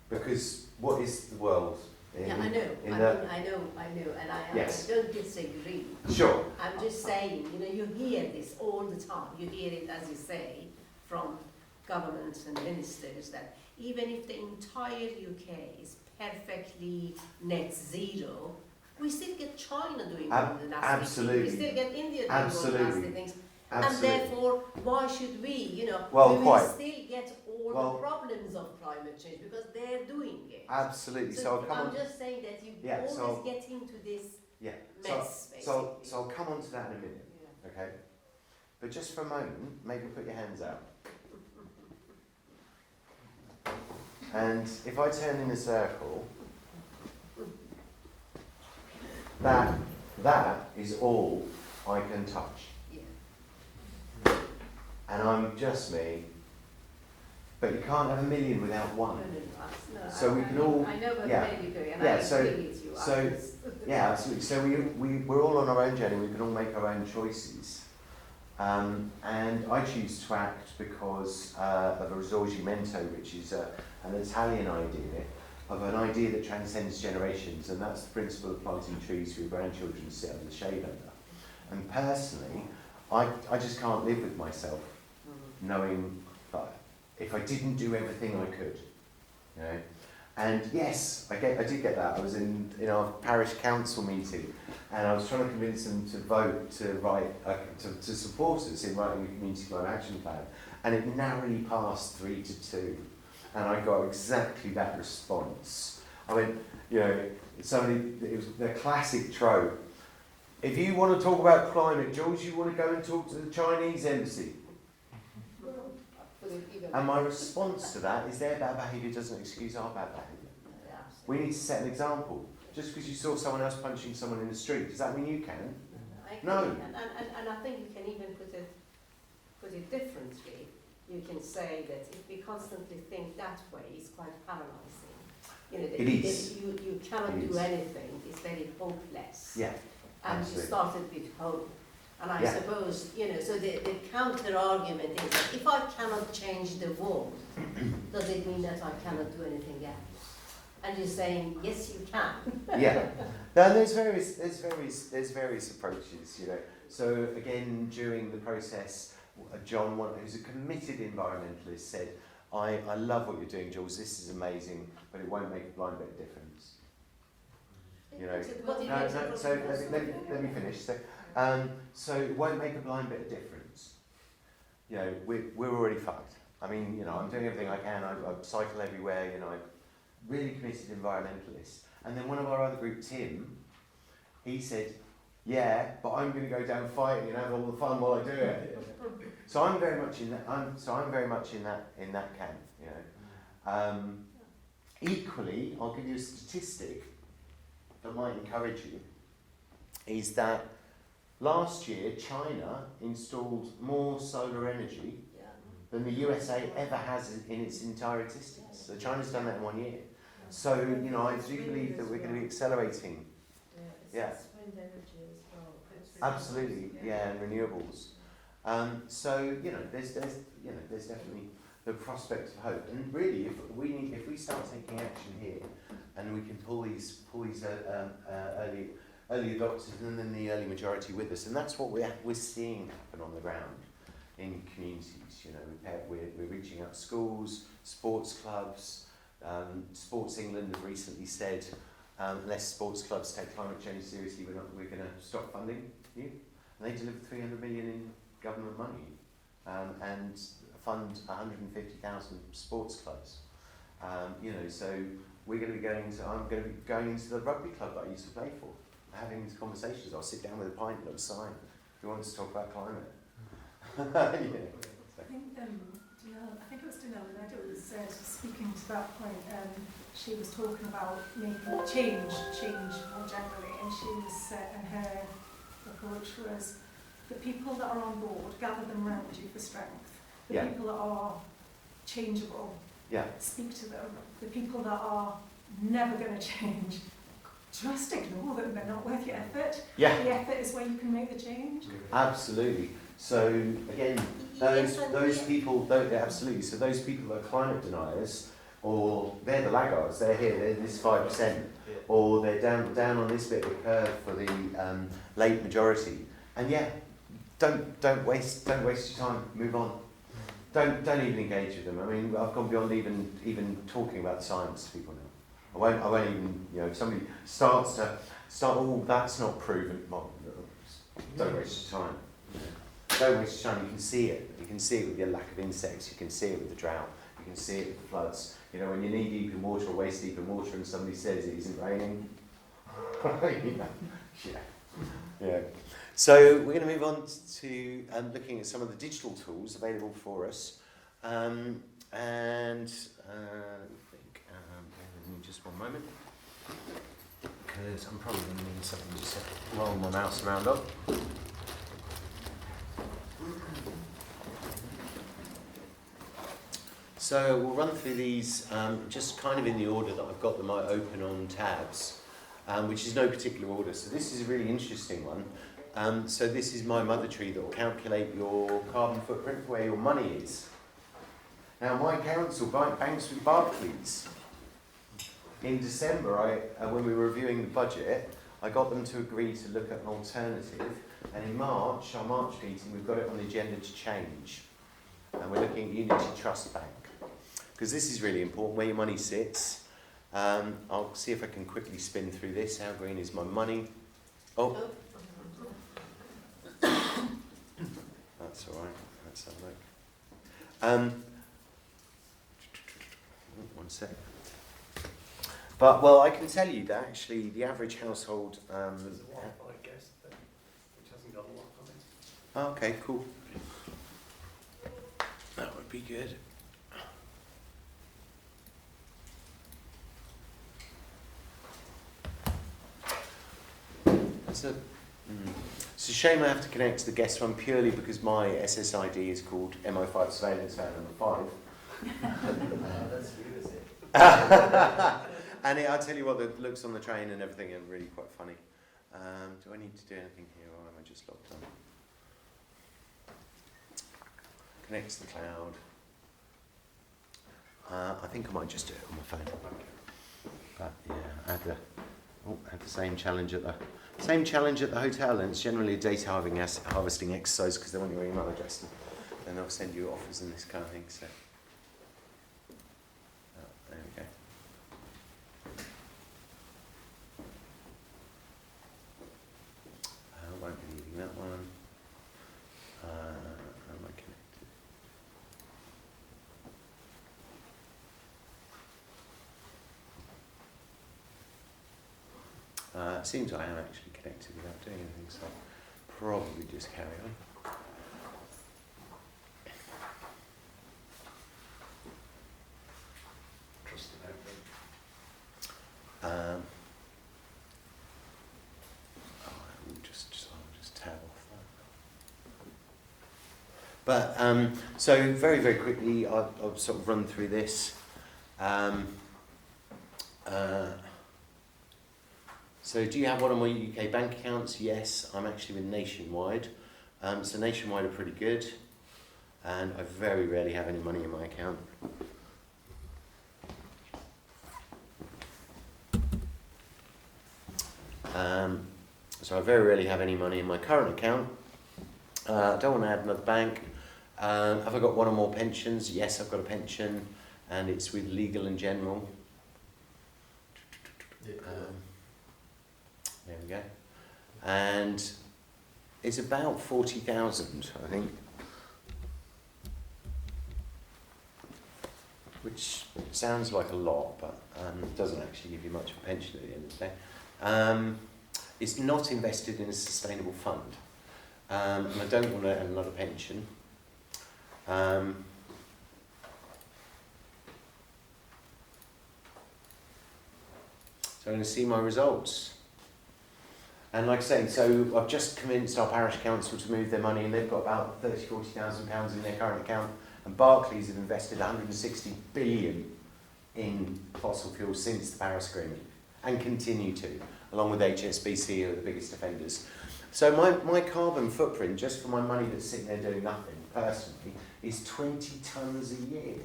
Because what is the world? I know, and I don't disagree. Sure. I'm just saying, you hear this all the time. You hear it, as you say, from governments and ministers, that even if the entire UK is perfectly net zero, we still get China doing all the nasty things. We still get India doing all the nasty things. And therefore, why should we? We will still get all the problems of climate change because they're doing it. Absolutely. So I'm just saying that you always get into this mess, basically. So I'll come on to that in a minute, okay? But just for a moment, maybe put your hands out. And if I turn in a circle, that is all I can touch. Yeah. And I'm just me. But you can't have a million without one. No, So we can all. I know what yeah. you're doing, and Yeah, I so- agree with you. so- Yeah, absolutely. So we're all on our own journey. We can all make our own choices. And I choose to act because of a risorgimento, which is an Italian idea, of an idea that transcends generations, and that's the principle of planting trees for your grandchildren to sit under the shade under. And personally, I just can't live with myself knowing that if I didn't do everything I could, you know. And yes, I did get that. I was in our parish council meeting, and I was trying to convince them to vote to write to support us in writing a community climate action plan, and it narrowly passed 3-2, and I got exactly that response. I went, you know, it was the classic trope. If you want to talk about climate, Jules, you want to go and talk to the Chinese embassy. And my response to that is their bad behaviour doesn't excuse our bad behaviour. We need to set an example. Just because you saw someone else punching someone in the street, does that mean you can? No. And I think you can even put it differently. You can say that if we constantly think that way, it's quite paralysing. You know, It is. You cannot It do is. anything. It's very hopeless. Yeah. And absolutely. you started with hope. And I Yeah. suppose, you know, so the counter argument is that if I cannot change the world, does it mean that I cannot do anything else? And you're saying, yes, you can. Yeah. Now there's various approaches, you know. So again, during the process, John, who's a committed environmentalist, said, I love what you're doing, Jules, this is amazing, but it won't make a blind bit of difference. You know, so let me finish. So it won't make a blind bit of difference. You know, we're already fucked. I mean, you know, I'm doing everything I can. I cycle everywhere. You know, I'm really committed environmentalist. And then one of our other group, Tim, he said, "Yeah, but I'm going to go down fighting and have all the fun while I do it." So I'm very much in that. I'm very much in that camp. You know. Equally, I'll give you a statistic that might encourage you. Is that last year, China installed more solar energy than the USA ever has in its entire existence. So China's done that in 1 year. So, you know, I do believe that we're going to be accelerating. Yeah. Wind energy as well. Absolutely, yeah, and renewables. So, you know, there's definitely the prospect of hope. And really, if we start taking action here, and we can pull these early adopters and then the early majority with us, and that's what we're seeing happen on the ground in communities. You know, we're reaching out to schools, sports clubs. Sports England have recently said, unless sports clubs take climate change seriously, we're going to stop funding you. And they deliver 300 million in government money and fund 150,000 sports clubs. You know, so I'm going to be going into the rugby club that I used to play for, having these conversations. I'll sit down with a pint and a sign. Who wants to talk about climate? Yeah. I think it was Danelle Meadows said, speaking to that point, she was talking about making change more generally, and she was and her approach was the people that are on board, gather them around you for strength. The Yeah. people that are changeable, Yeah. speak to them. The people that are never going to change, just ignore them. They're not worth your effort. Yeah. The effort is where you can make the change. Absolutely. So again, those people, absolutely. So those people that are climate deniers, or they're the laggards. They're here. They're this 5%, or they're down on this bit of the curve for the late majority. And yeah, don't waste your time. Move on. Don't even engage with them. I mean, I've gone beyond even talking about science to people now. I won't even. You know, if somebody starts. Oh, that's not proven. Well, don't waste your time. Don't waste your time. You can see it. You can see it with your lack of insects. You can see it with the drought. You can see it with the floods. You know, when you're knee deep in water or waist deep in water, and somebody says it isn't raining. Yeah. So we're going to move on to looking at some of the digital tools available for us, let me think. just one moment, because I'm probably going to need something just to roll my mouse around on. So we'll run through these just kind of in the order that I've got them open on tabs, which is no particular order. So this is a really interesting one. So this is my mother tree that will calculate your carbon footprint, where your money is. Now my council banks with Barclays. In December, when we were reviewing the budget, I got them to agree to look at an alternative. And in March, our March meeting, we've got it on the agenda to change. And we're looking at Unity Trust Bank. Because this is really important, where your money sits. I'll see if I can quickly spin through this. How green is my money? Oh. That's all right. Let's have a look. One sec. But, well, I can tell you that actually the average household... There's a Wi-Fi guest there, which hasn't got a lock on it. Oh, okay, cool. That would be good. It's a shame I have to connect to the guest one purely because my SSID is called MO5 Surveillance Van number 5. That's you, is it? And I'll tell you what, the looks on the train and everything are really quite funny. Do I need to do anything here or am I just locked on? Connect to the cloud. I think I might just do it on my phone. But yeah, I had the same challenge at the hotel, and it's generally a data harvesting exercise because they want your email address, and they'll send you offers and this kind of thing. So, there we go. I won't be needing that one. How am I connected? It seems I am actually connected without doing anything, so I'll probably just carry on. Trust the network. I'll just tab off that. But so very, very quickly, I'll sort of run through this. So do you have one of my UK bank accounts? Yes, I'm actually with Nationwide. So Nationwide are pretty good. And I very rarely have any money in my account. So I very rarely have any money in my current account. I don't want to add another bank. Have I got one or more pensions? Yes, I've got a pension. And it's with Legal and General. There we go. And it's about 40,000, I think. Which sounds like a lot, but doesn't actually give you much of a pension at the end of the day. It's not invested in a sustainable fund. And I don't want to add another pension. So I'm going to see my results. And like I say, so I've just convinced our parish council to move their money, and they've got about £40,000 in their current account. And Barclays have invested 160 billion in fossil fuels since the Paris Agreement, and continue to, along with HSBC, who are the biggest offenders. So my carbon footprint, just for my money that's sitting there doing nothing, personally, is 20 tonnes a year.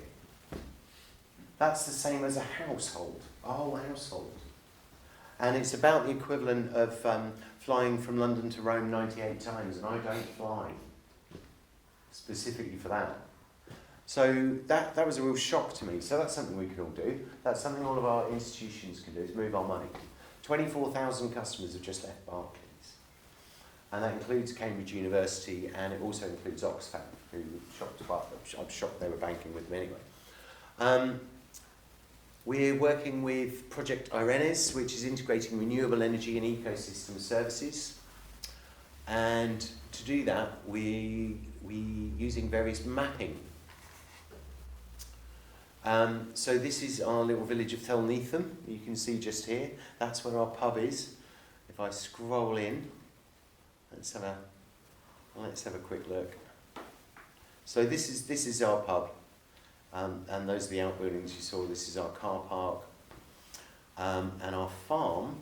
That's the same as a household, a whole household. And it's about the equivalent of flying from London to Rome 98 times, and I don't fly specifically for that. So that was a real shock to me. So that's something we can all do. That's something all of our institutions can do, is move our money. 24,000 customers have just left Barclays. And that includes Cambridge University, and it also includes Oxfam, who I'm shocked they were banking with them anyway. We're working with Project Irenes, which is integrating renewable energy and ecosystem services. And to do that, we're using various mapping So this is our little village of Thelneatham. You can see just here. That's where our pub is. If I scroll in, let's have a quick look. So this is our pub, and those are the outbuildings you saw. This is our car park, and our farm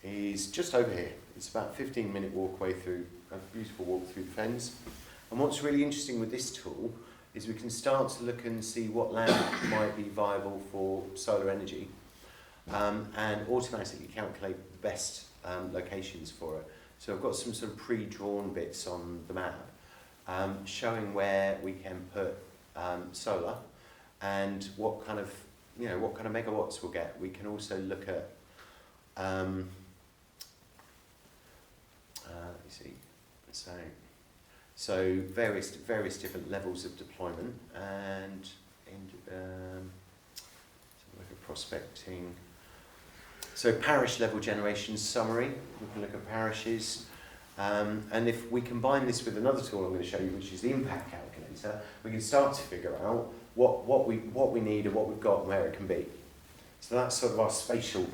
is just over here. It's about a 15-minute walkway through a beautiful walk through the fens. And what's really interesting with this tool is we can start to look and see what land might be viable for solar energy, and automatically calculate the best locations for it. So I've got some sort of pre-drawn bits on the map showing where we can put solar and what kind of megawatts we'll get. We can also look at let me see. So various different levels of deployment, and look at prospecting. So parish level generation summary. We can look at parishes, and if we combine this with another tool I'm going to show you, which is the impact calculator, we can start to figure out what we need and what we've got and where it can be. So that's sort of our spatial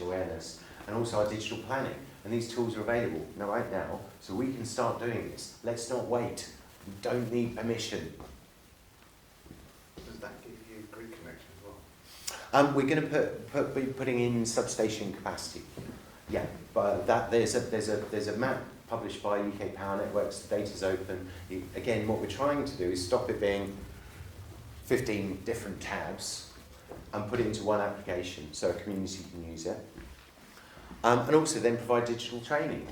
awareness, and also our digital planning. And these tools are available right now, so we can start doing this. Let's not wait. We don't need permission. Does that give you grid connection as well? We're going to be putting in substation capacity. Yeah, but there's a map published by UK Power Networks. The data's open. Again, what we're trying to do is stop it being 15 different tabs and put it into one application so a community can use it. And also then provide digital training,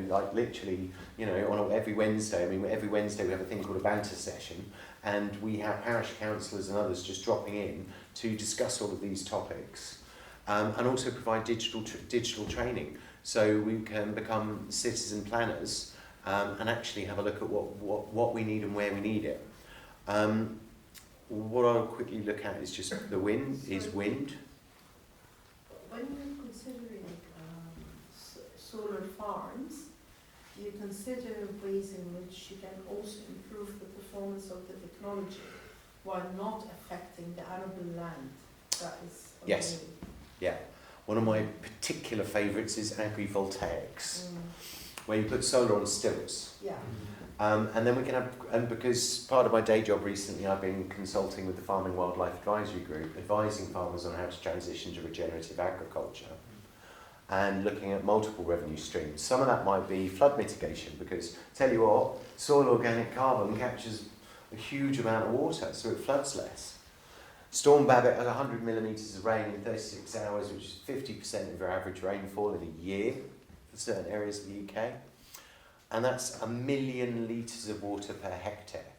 like literally, on every Wednesday. Every Wednesday we have a thing called a banter session, and we have parish councillors and others just dropping in to discuss all of these topics, and also provide digital training, so we can become citizen planners and actually have a look at what we need and where we need it. What I'll quickly look at is just the wind. When you're considering solar farms, do you consider ways in which you can also improve the performance of the technology while not affecting the arable land that is available? Yes. Yeah. One of my particular favourites is agrivoltaics, where you put solar on stilts. Yeah. And then we can have, and because part of my day job recently, I've been consulting with the Farming Wildlife Advisory Group, advising farmers on how to transition to regenerative agriculture, and looking at multiple revenue streams. Some of that might be flood mitigation, because tell you what, soil organic carbon captures a huge amount of water, so it floods less. Storm Babbitt had 100 millimetres of rain in 36 hours, which is 50% of your average rainfall in a year for certain areas of the UK. And that's 1 million litres of water per hectare.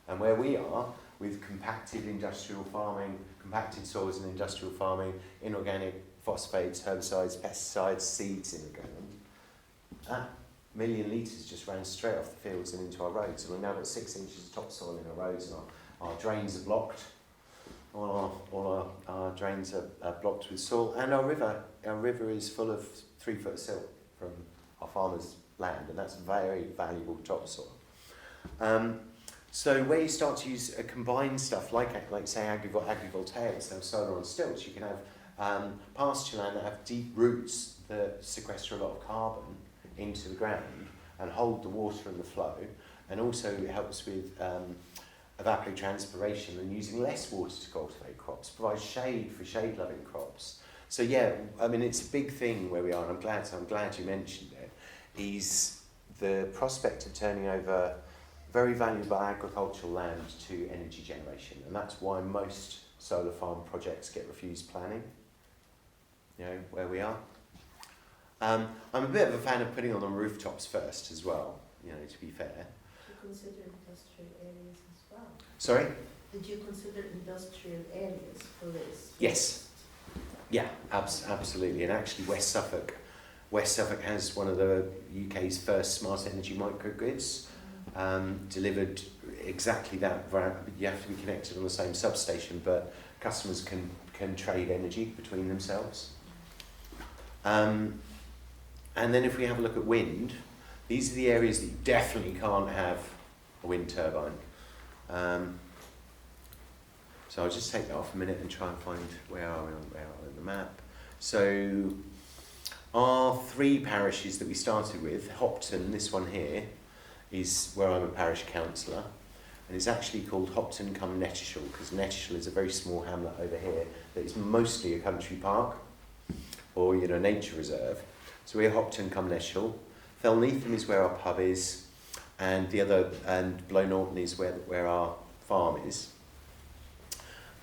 And where we are, with compacted industrial farming, compacted soils and industrial farming, inorganic phosphates, herbicides, pesticides, seeds in the ground, that 1 million litres just ran straight off the fields and into our roads. And we've now got 6 inches of topsoil in our roads, and our drains are blocked. All our drains are blocked with soil, and our river is full of 3-foot silt from our farmers' land, and that's very valuable topsoil. So where you start to use combined stuff like say agrivoltaics, so solar on stilts, you can have pasture land that have deep roots that sequester a lot of carbon into the ground and hold the water and the flow, and also it helps with evapotranspiration and using less water to cultivate crops, provides shade for shade-loving crops. So yeah, it's a big thing where we are, and I'm glad you mentioned it, is the prospect of turning over very valuable agricultural land to energy generation, and that's why most solar farm projects get refused planning, where we are. I'm a bit of a fan of putting on the rooftops first as well, to be fair. Did you consider industrial areas as well? Sorry? Did you consider industrial areas for this? Yes. Yeah, absolutely. And actually West Suffolk has one of the UK's first smart energy microgrids, delivered exactly that. You have to be connected on the same substation, but customers can trade energy between themselves. And then if we have a look at wind, these are the areas that you definitely can't have a wind turbine. So So I'll just take that off a minute and try and find where are we on the map. So our 3 parishes that we started with, Hopton, this one here, is where I'm a parish councillor, and it's actually called Hopton cum Nettishall, because Nettishall is a very small hamlet over here that is mostly a country park or nature reserve. So we're Hopton cum Nettishall. Felneatham is where our pub is, and Blow Norton is where our farm is.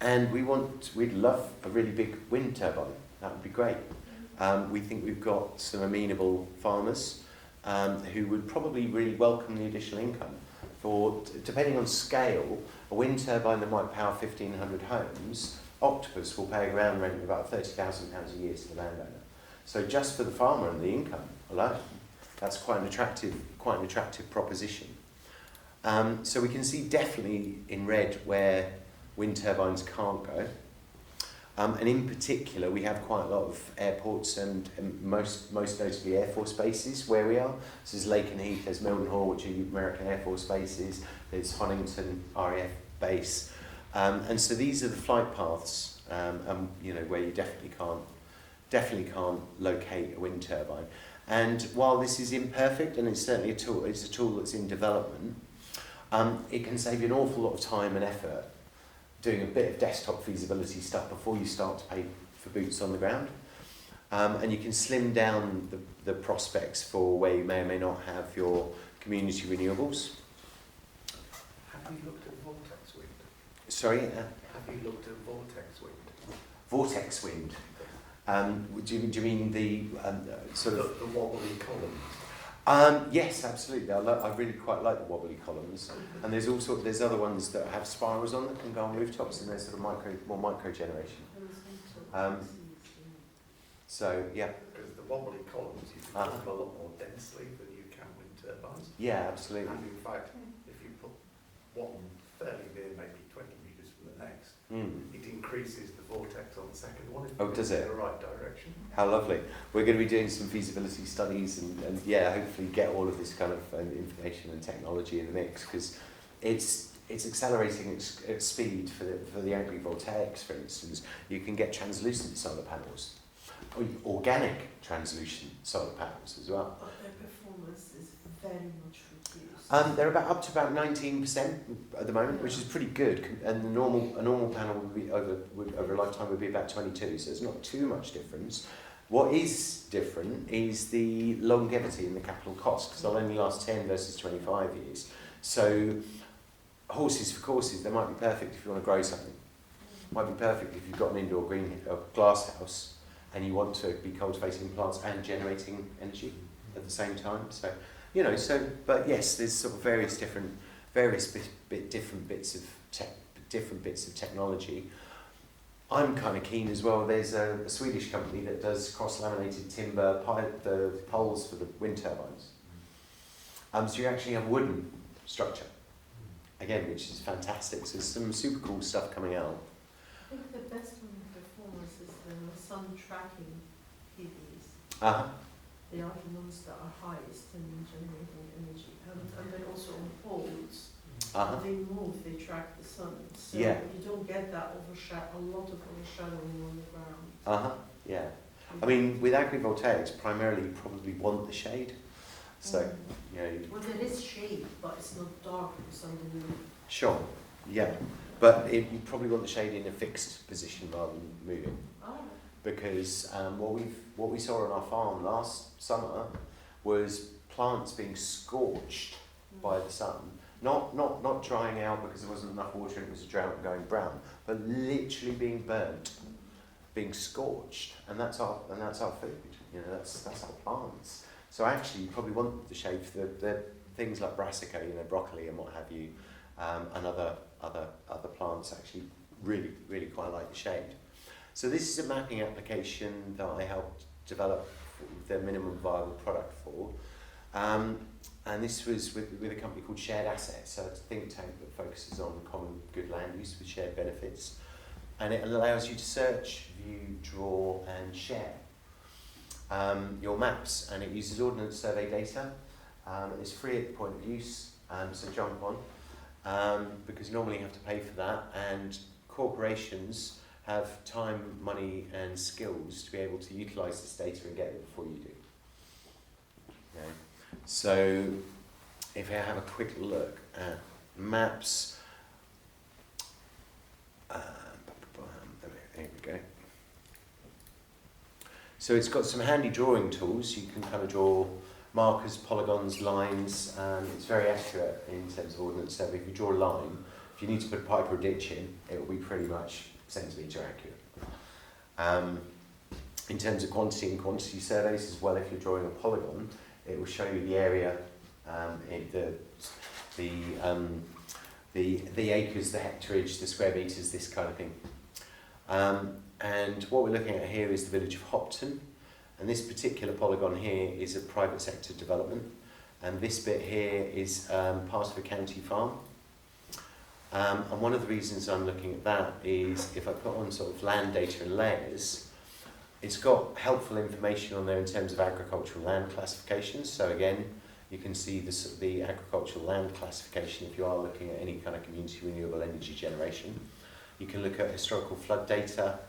And we'd love a really big wind turbine. That would be great. We think we've got some amenable farmers who would probably really welcome the additional income. Depending on scale, a wind turbine that might power 1,500 homes, Octopus will pay a ground rent of about £30,000 a year to the landowner. So just for the farmer and the income alone, that's quite an attractive proposition. So we can see definitely in red where wind turbines can't go. And in particular, we have quite a lot of airports and most notably Air Force bases where we are. So there's Lakenheath, there's Mildenhall, which are American Air Force bases, there's Honington RAF base. And so these are the flight paths, where you definitely can't locate a wind turbine. And while this is imperfect, and it's certainly it's a tool that's in development, it can save you an awful lot of time and effort doing a bit of desktop feasibility stuff before you start to pay for boots on the ground. And you can slim down the prospects for where you may or may not have your community renewables. Have you looked at vortex wind? Sorry? Have you looked at vortex wind? Vortex wind. Do you mean the sort of... The wobbly columns? Yes, absolutely. I really quite like the wobbly columns, and there's other ones that have spirals on that can go on rooftops, and there's sort of more micro generation. So yeah. Because the wobbly columns you can put them a lot more densely than you can wind turbines. Yeah, absolutely. And in fact, if you put one fairly near, maybe 20 metres from the next, it increases the vortex on the second one. If does it? In the right direction. How lovely. We're going to be doing some feasibility studies and hopefully get all of this kind of information and technology in the mix, because it's accelerating at speed for the agrivoltaics, for instance. You can get translucent solar panels, organic translucent solar panels as well. But their performance is very much reduced. They're up to about 19% at the moment, which is pretty good. And a normal panel would be over a lifetime would be about 22, so it's not too much difference. What is different is the longevity and the capital cost, because they'll only last 10 versus 25 years. So horses for courses, they might be perfect if you want to grow something. Might be perfect if you've got an indoor glass house and you want to be cultivating plants and generating energy at the same time. So, but yes, there's sort of various different bits of technology. I'm kind of keen as well. There's a Swedish company that does cross-laminated timber the poles for the wind turbines. So you actually have wooden structure, again, which is fantastic. So there's some super cool stuff coming out. I think the best one in performance is the sun tracking PVs. They are the ones that are highest in generating energy, and then also on poles. They move, they track the sun, so you don't get that a lot of overshadowing on the ground. Yeah. I mean, with agrivoltaics, primarily you probably want the shade. So, Well, there is shade, but it's not dark because underneath. Sure, yeah. But you probably want the shade in a fixed position rather than moving. Because what we saw on our farm last summer was plants being scorched by the sun. Not drying out because there wasn't enough water and it was a drought and going brown, but literally being burnt, being scorched, and that's our food. That's our plants. So actually, you probably want the shade for the things like brassica, broccoli and what have you, and other plants actually really quite like the shade. So this is a mapping application that I helped develop the minimum viable product for. And this was with a company called Shared Assets, so it's a think tank that focuses on common good land use with shared benefits. And it allows you to search, view, draw and share your maps. And it uses Ordnance Survey data. It's free at the point of use, so jump on. Because normally you have to pay for that. And corporations have time, money and skills to be able to utilise this data and get it before you do. Okay. So if I have a quick look at maps, there we go. So it's got some handy drawing tools. You can kind of draw markers, polygons, lines. It's very accurate in terms of ordnance survey. If you draw a line, if you need to put a pipe or a ditch in, it will be pretty much centimetre accurate. In terms of quantity and quantity surveys as well, if you're drawing a polygon, it will show you the area, the acres, the hectareage, the square metres, this kind of thing. And what we're looking at here is the village of Hopton, and this particular polygon here is a private sector development, and this bit here is part of a county farm. And one of the reasons I'm looking at that is if I put on sort of land data and layers, it's got helpful information on there in terms of agricultural land classifications. So again, you can see the agricultural land classification if you are looking at any kind of community renewable energy generation. You can look at historical flood data,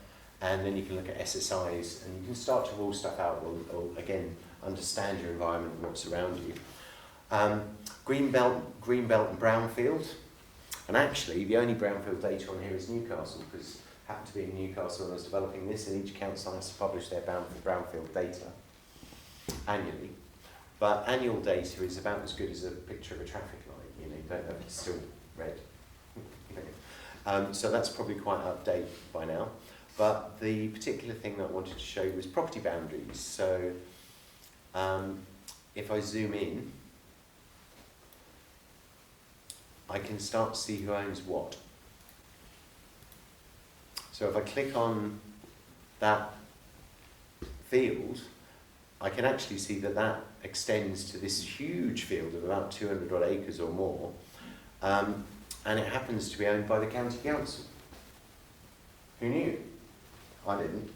and then you can look at SSIs, and you can start to rule stuff out or again, understand your environment and what's around you. Green belt and brownfield. And actually, the only brownfield data on here is Newcastle, because I happened to be in Newcastle when I was developing this, and each council has to publish their brownfield data annually. But annual data is about as good as a picture of a traffic light. You don't know if it's still red. So that's probably quite out of date by now. But the particular thing that I wanted to show you was property boundaries. So if I zoom in, I can start to see who owns what. So if I click on that field, I can actually see that that extends to this huge field of about 200 odd acres or more, and it happens to be owned by the county council. Who knew? I didn't.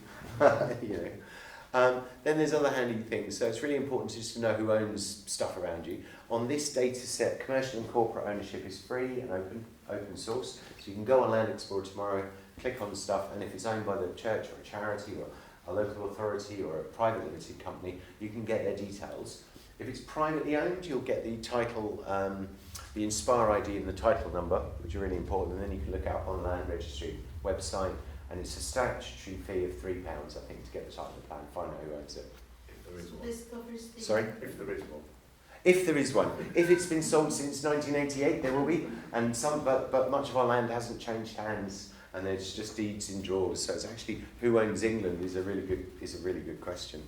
Then there's other handy things. So it's really important just to know who owns stuff around you. On this data set, commercial and corporate ownership is free and open source. So you can go on Land Explorer tomorrow, click on stuff, and if it's owned by the church or a charity or a local authority or a private limited company, you can get their details. If it's privately owned, you'll get the title, the Inspire ID and the title number, which are really important, and then you can look up on the Land Registry website, and it's a statutory fee of £3, I think, to get the title of the plan, find out who owns it. If there is one. This covers the... Sorry? If there is one. If there is one. If it's been sold since 1988, there will be, and but much of our land hasn't changed hands, and there's just deeds in drawers. So it's actually who owns England is a really good question,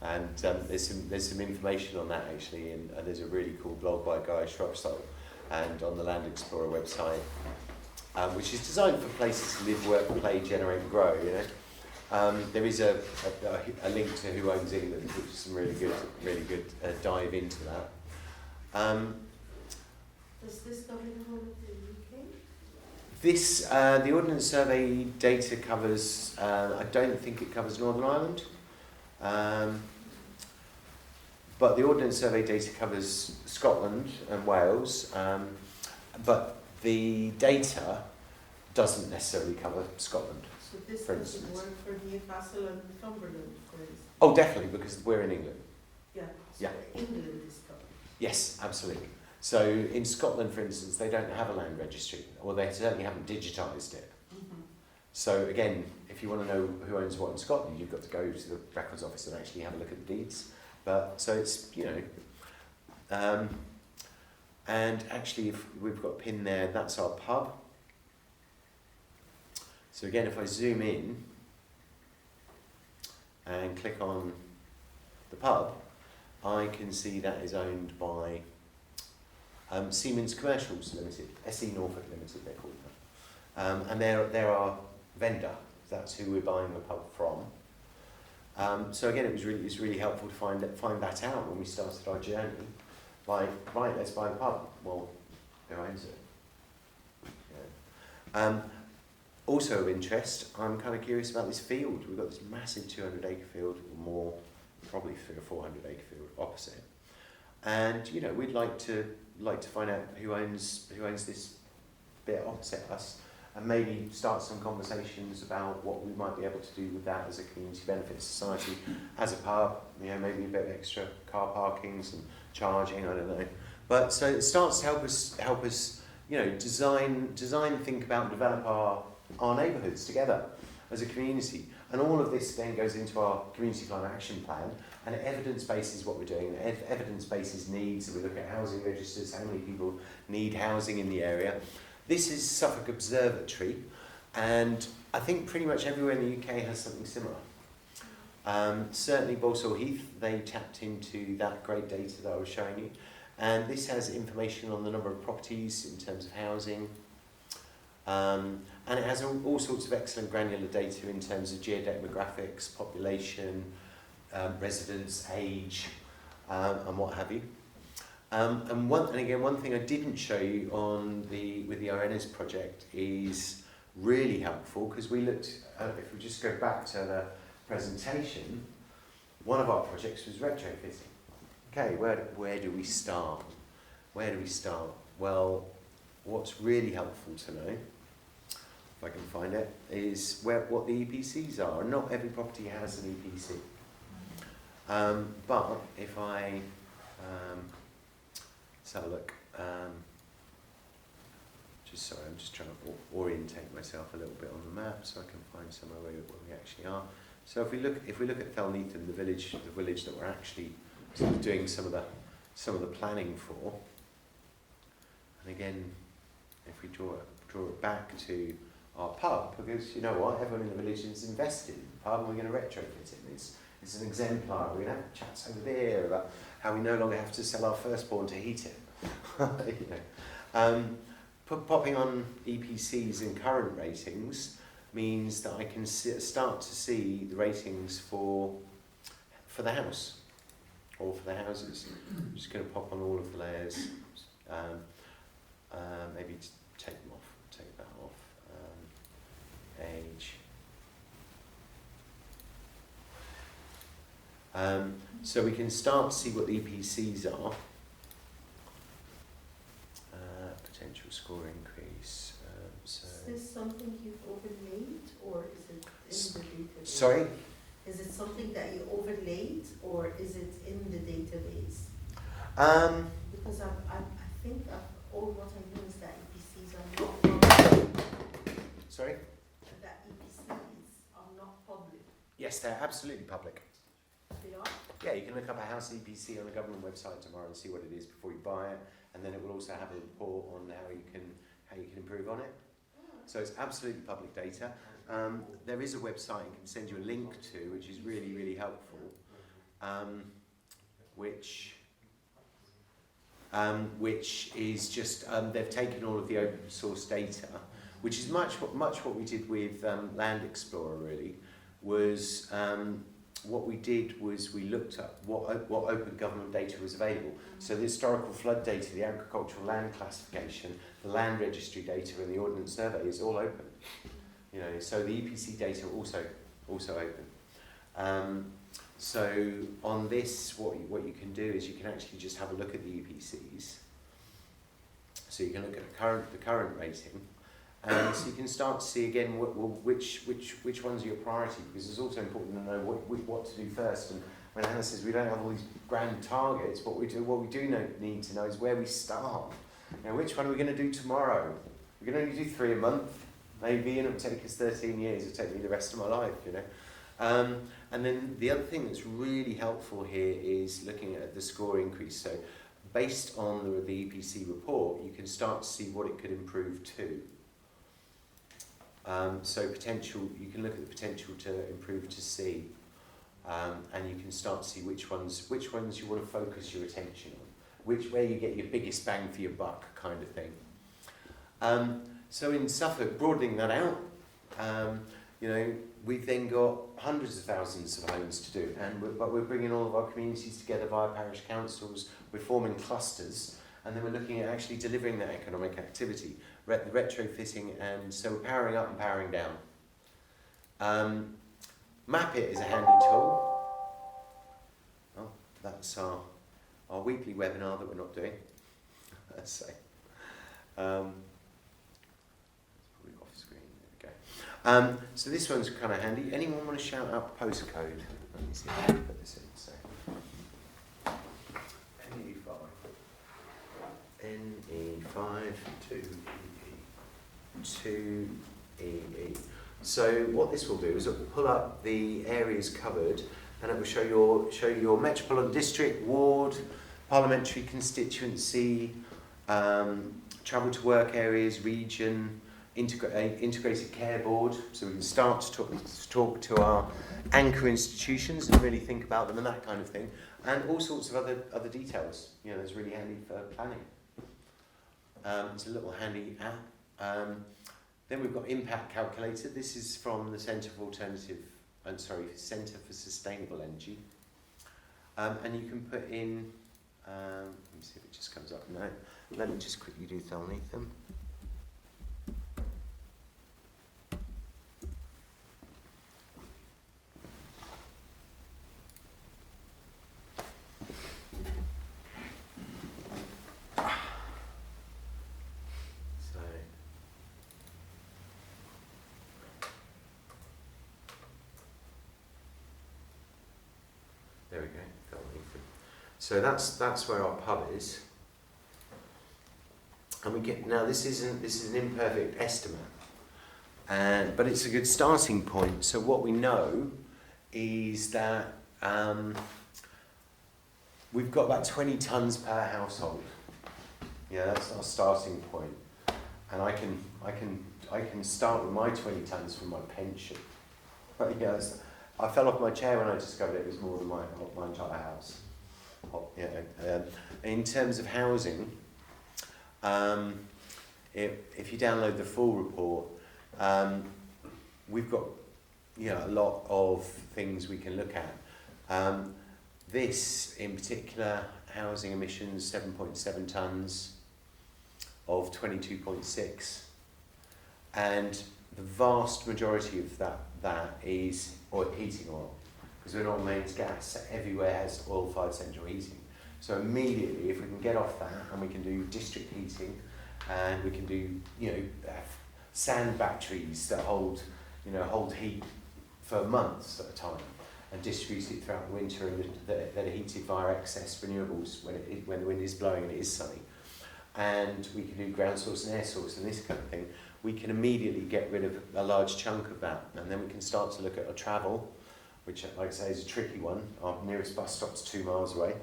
and there's some information on that actually, and there's a really cool blog by Guy Shrubsole, and on the Land Explorer website, which is designed for places to live, work, play, generate, and grow. There is a link to Who Owns England, which is some really good dive into that. Does this cover the whole of the UK? This, the Ordnance Survey data covers, I don't think it covers Northern Ireland, but the Ordnance Survey data covers Scotland and Wales, but the data doesn't necessarily cover Scotland. So this For doesn't instance. work for Newcastle and Cumberland, for instance? Oh, definitely, because we're in England. Yeah, so Yeah. England is covered. Yes, absolutely. So in Scotland, for instance, they don't have a land registry, or they certainly haven't digitised it. Mm-hmm. So again, if you want to know who owns what in Scotland, you've got to go to the records office and actually have a look at the deeds. But so it's, and actually if we've got a pin there, that's our pub. So again, if I zoom in and click on the pub, I can see that is owned by Siemens Commercials Limited, SE Norfolk Limited they're called now. And they're our vendor, that's who we're buying the pub from. So again, it's really helpful to find that out when we started our journey. Like, right, let's buy the pub. Well, who owns it? Yeah. Also of interest, I'm kind of curious about this field. We've got this massive 200-acre field, or more, probably 300 or 400-acre field opposite. And we'd like to find out who owns this bit opposite us. and maybe start some conversations about what we might be able to do with that as a community benefit society, as a pub, you know, maybe a bit of extra car parkings and charging, I don't know. But so it starts to help us, you know, design, think about, develop our neighbourhoods together as a community. And all of this then goes into our community climate action plan, and it evidence bases what we're doing. Evidence bases needs, so we look at housing registers, how many people need housing in the area. This is Suffolk Observatory, and I think pretty much everywhere in the UK has something similar. Certainly Balsall Heath, they tapped into that great data that I was showing you, and this has information on the number of properties in terms of housing, and it has all sorts of excellent granular data in terms of geodemographics, population, residents, age, and what have you. And again, one thing I didn't show you with the RNS project is really helpful, because we looked at, if we just go back to the presentation, one of our projects was retrofitting. Okay, where do we start? Where do we start? Well, what's really helpful to know, if I can find it, is what the EPCs are. Not every property has an EPC. But if I let's have a look. I'm just trying to orientate myself a little bit on the map so I can find somewhere where we actually are. So if we look at Thelneatham, the village that we're actually sort of doing some of the planning for, and again, if we draw it back to our pub, because you know what, everyone in the village is invested in the pub, and we're going to retrofit it. It's an exemplar. We're going to have chats over there about how we no longer have to sell our firstborn to heat it. You know. Popping on EPCs in current ratings means that I can start to see the ratings for the house, or for the houses. I'm just going to pop on all of the layers. Maybe take them off. Take that off. Age. So we can start to see what the EPCs are. Potential score increase. Is this something you've overlaid, or is it in the database? Sorry? Is it something that you overlaid, or is it in the database? Because I think all what I know is that EPCs are not public. Sorry? That EPCs are not public. Yes, they're absolutely public. They are? Yeah, you can look up a house EPC on the government website tomorrow and see what it is before you buy it, and then it will also have a report on how you can improve on it. So it's absolutely public data. There is a website I can send you a link to, which is really, really helpful, which is just they've taken all of the open source data, which is much what we did with Land Explorer. Really, was what we did was we looked at what open government data was available. So the historical flood data, the agricultural land classification, the land registry data, and the ordnance survey is all open. You know, so the EPC data also open. So on this, what you can do is you can actually just have a look at the EPCs. So you can look at the current rating, and so you can start to see again which ones are your priority, because it's also important to know what to do first. And when Hannah says we don't have all these grand targets, what we do need to know is where we start. You know, which one are we going to do tomorrow? We're going to only do 3 a month, maybe, and it'll take us 13 years. It'll take me the rest of my life, you know. And then the other thing that's really helpful here is looking at the score increase. So based on the EPC report, you can start to see what it could improve to. So you can look at the potential to improve to C, and you can start to see which ones you want to focus your attention on, where you get your biggest bang for your buck kind of thing. So in Suffolk, broadening that out, you know, we've then got hundreds of thousands of homes to do, but we're bringing all of our communities together via parish councils. We're forming clusters, and then we're looking at actually delivering that economic activity, retrofitting, and so we're powering up and powering down. Map It is a handy tool. Oh, that's our weekly webinar that we're not doing. Let's say. It's probably off screen. So this one's kind of handy. Anyone want to shout out postcode? Let me see if I can put this in. So. NE5 2EE. So what this will do is it will pull up the areas covered, and it will show you your metropolitan district, ward, parliamentary constituency, travel to work areas, region, integrated care board, so we can start to talk to our anchor institutions and really think about them and that kind of thing, and all sorts of other details. You know, that's really handy for planning. It's a little handy app. Then we've got impact calculator. This is from the Centre for Sustainable Energy, and you can put in. Let me see if it just comes up now. Let me just quickly do Thelnetham. There we go. So that's where our pub is, and we get now. This is an imperfect estimate, but it's a good starting point. So what we know is that we've got about 20 tonnes per household. Yeah, that's our starting point, and I can start with my 20 tonnes from my pension. Yeah, I fell off my chair when I discovered it was more than my entire house. In terms of housing, if you download the full report, we've got a lot of things we can look at. This in particular, housing emissions 7.7 tonnes of 22.6, and the vast majority of that is heating oil, because we're not mains gas. Everywhere has oil-fired central heating. So immediately, if we can get off that, and we can do district heating, and we can do sand batteries that hold heat for months at a time, and distribute it throughout the winter, and that are heated via excess renewables when the wind is blowing and it is sunny, and we can do ground source and air source and this kind of thing, we can immediately get rid of a large chunk of that, and then we can start to look at our travel, which, like I say, is a tricky one. Our nearest bus stop's 2 miles away,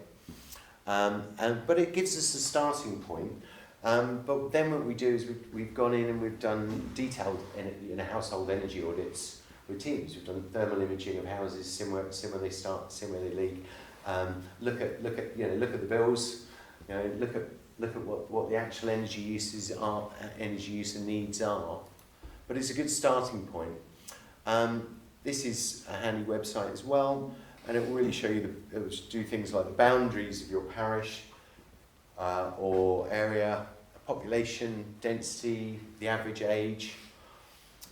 but it gives us a starting point. But then what we do is we've gone in and we've done detailed household energy audits with teams. We've done thermal imaging of houses, similarly leak. Look at the bills. Look at what the actual energy uses are, energy use and needs are. But it's a good starting point. This is a handy website as well, and it will really show you it will do things like the boundaries of your parish or area, population, density, the average age,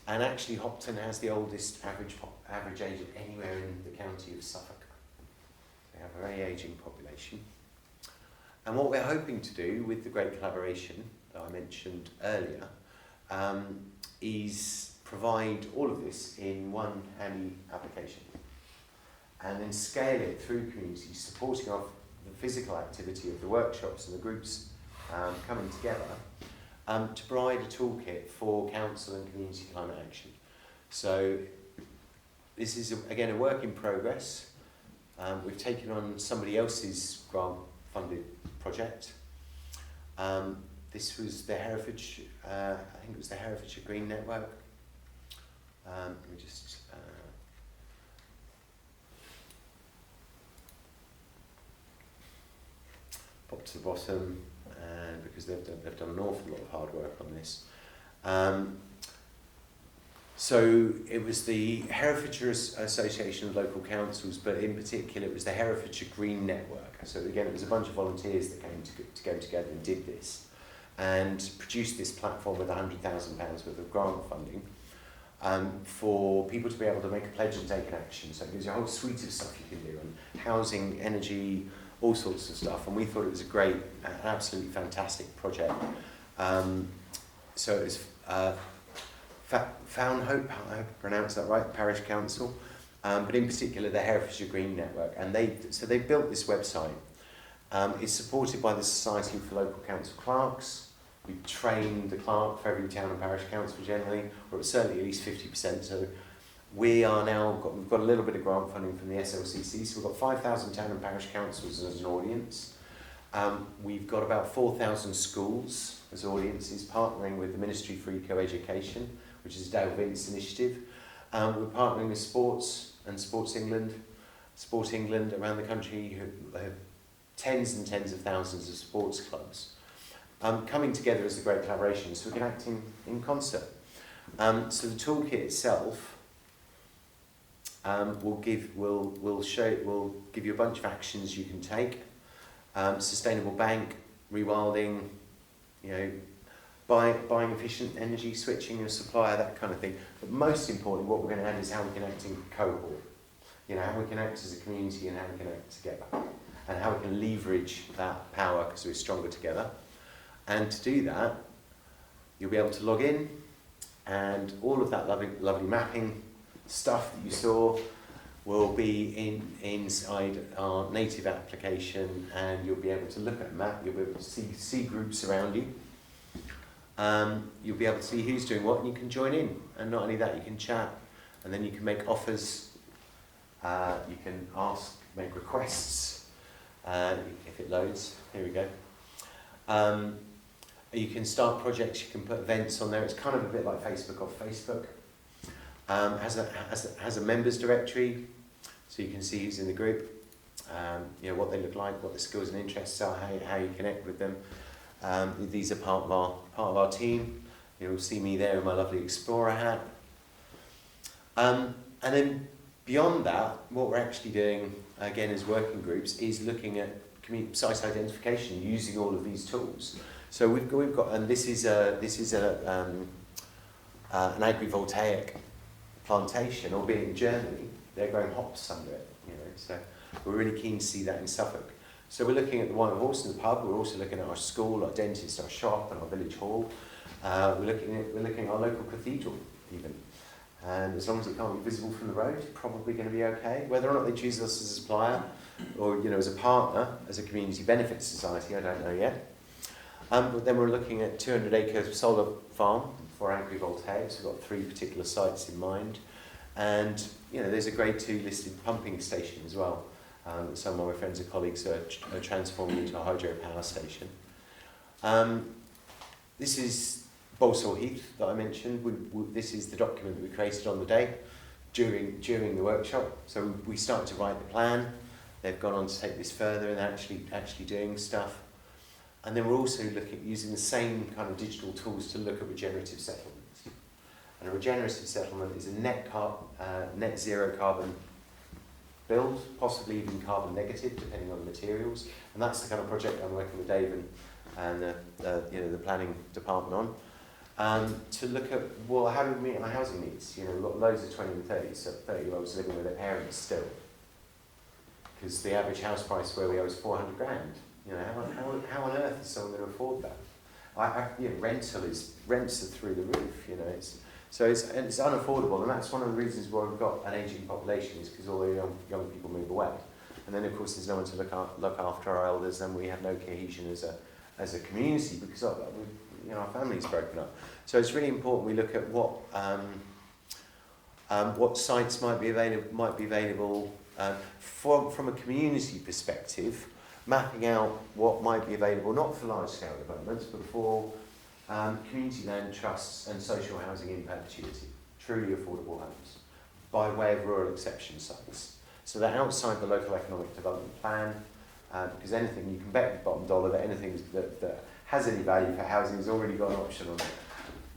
and actually Hopton has the oldest average age of anywhere in the county of Suffolk. They have a very ageing population. And what we're hoping to do with the great collaboration that I mentioned earlier is provide all of this in one handy application, and then scale it through communities, supporting off the physical activity of the workshops and the groups coming together to provide a toolkit for council and community climate action. So this is, again, a work in progress. We've taken on somebody else's grant-funded project. This was the Herefordshire, I think it was the Herefordshire Green Network. Let me just pop to the bottom, because they've done an awful lot of hard work on this. So it was the Herefordshire Association of Local Councils, but in particular it was the Herefordshire Green Network. So again, it was a bunch of volunteers that came together and did this, and produced this platform with £100,000 worth of grant funding for people to be able to make a pledge and take an action. So it gives you a whole suite of stuff you can do, and housing, energy, all sorts of stuff. And we thought it was a great, absolutely fantastic project. So it was Found Hope, I hope I pronounced that right, Parish Council, but in particular the Herefordshire Green Network, and they built this website. It's supported by the Society for Local Council Clerks. We've trained the clerk for every town and parish council generally, or certainly at least 50%. So we've got a little bit of grant funding from the SLCC, so we've got 5,000 town and parish councils as an audience. We've got about 4,000 schools as audiences, partnering with the Ministry for Eco-Education, which is a Dale Vince initiative. We're partnering with Sports and Sport England around the country, who have tens and tens of thousands of sports clubs coming together as a great collaboration, so we can act in concert. So the toolkit itself will give you a bunch of actions you can take. Sustainable bank, rewilding, buying efficient energy, switching your supplier, that kind of thing. But most importantly, what we're going to add is how we can act in cohort. How we can act as a community and how we can act together. And how we can leverage that power because we're stronger together. And to do that, you'll be able to log in, and all of that lovely mapping stuff that you saw will be inside our native application, and you'll be able to look at a map, you'll be able to see groups around you. You'll be able to see who's doing what, and you can join in. And not only that, you can chat, and then you can make offers, you can make requests, if it loads. Here we go. You can start projects, you can put events on there. It's kind of a bit like Facebook off Facebook. Has a members directory, so you can see who's in the group, what they look like, what their skills and interests are, how you connect with them. These are part of our team. You'll see me there in my lovely Explorer hat. And then beyond that, what we're actually doing, again as working groups, is looking at site identification using all of these tools. So we've got, and this is an agrivoltaic plantation, albeit in Germany. They're growing hops under it, So we're really keen to see that in Suffolk. So we're looking at the White Horse and the pub. We're also looking at our school, our dentist, our shop, and our village hall. We're looking at our local cathedral even. And as long as it can't be visible from the road, probably going to be okay. Whether or not they choose us as a supplier or as a partner, as a community benefits society, I don't know yet. But then we're looking at 200-acre solar farm for agrivoltaics. We've got 3 particular sites in mind. And there's a grade 2 listed pumping station as well. Some of my friends and colleagues are transforming into a hydropower station. This is Balsall Heath that I mentioned. This is the document that we created on the day during the workshop. So we started to write the plan. They've gone on to take this further and actually doing stuff. And then we're also using the same kind of digital tools to look at regenerative settlements. And a regenerative settlement is a net zero carbon build, possibly even carbon negative, depending on the materials. And that's the kind of project I'm working with Dave and the planning department on. To look at, how do we meet our housing needs? We've got loads of 20 and 30-year-olds living with their parents still. Because the average house price where we are is 400 grand. How on earth is someone going to afford that? Rents are through the roof. So it's unaffordable, and that's one of the reasons why we've got an ageing population, is because all the young people move away, and then of course there's no one to look after our elders, and we have no cohesion as a community because our family's broken up. So it's really important we look at what sites might be available from a community perspective. Mapping out what might be available, not for large-scale developments, but for community land trusts and social housing in perpetuity, truly affordable homes, by way of rural exception sites. So they're outside the local economic development plan, because anything, you can bet the bottom dollar that anything that has any value for housing has already got an option on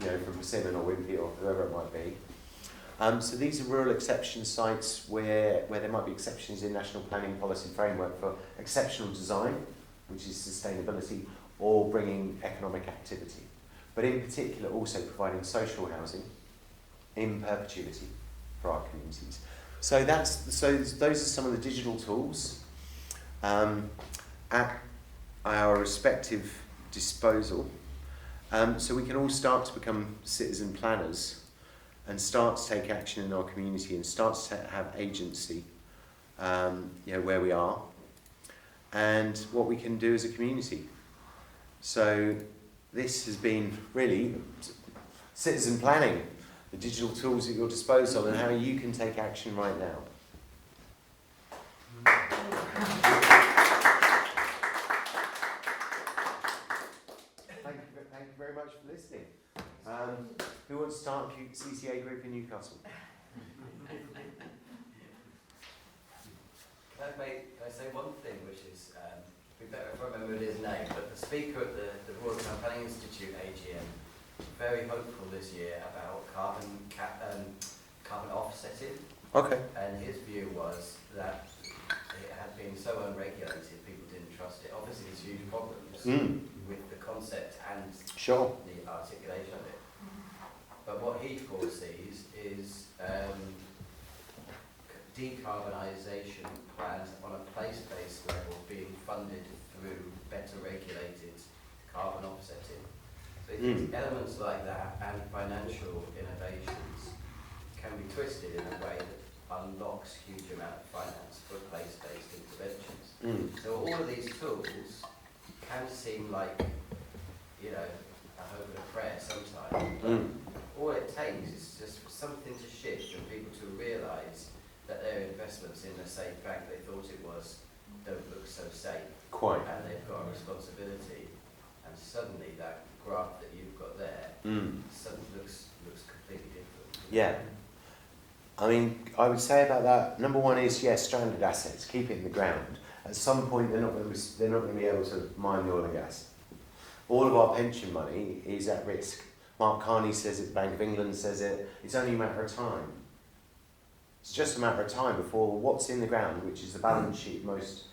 it, from Persimmon or Wimpy or whoever it might be. So these are rural exception sites where there might be exceptions in national planning policy framework for exceptional design, which is sustainability, or bringing economic activity. But in particular also providing social housing in perpetuity for our communities. So those are some of the digital tools at our respective disposal. So we can all start to become citizen planners. and start to take action in our community and start to have agency, where we are, and what we can do as a community. So this has been really citizen planning, the digital tools at your disposal and how you can take action right now. Thank you very much for listening. Who wants to start a CCA group in Newcastle? Can I say one thing, which is, we better if I remember his name, but the speaker at the Royal Town Planning Institute AGM, very hopeful this year about carbon offsetting. Okay. And his view was that it had been so unregulated, people didn't trust it. Obviously, there's huge problems with the concept and the articulation of it. But what he foresees is decarbonisation plans on a place-based level being funded through better regulated carbon offsetting. So it's elements like that and financial innovations can be twisted in a way that unlocks huge amount of finance for place-based interventions. So all of these tools can seem like, a hope and a prayer sometimes, but all it takes is just for something to shift and people to realise that their investments in the safe bank they thought it was don't look so safe. Quite. And they've got a responsibility, and suddenly that graph that you've got there suddenly looks completely different. Yeah. I mean, I would say about that, number one is, stranded assets, keep it in the ground. At some point, they're not going to be able to mine the oil and gas. All of our pension money is at risk. Mark Carney says it, Bank of England says it. It's only a matter of time. It's just a matter of time before what's in the ground, which is the balance sheet of most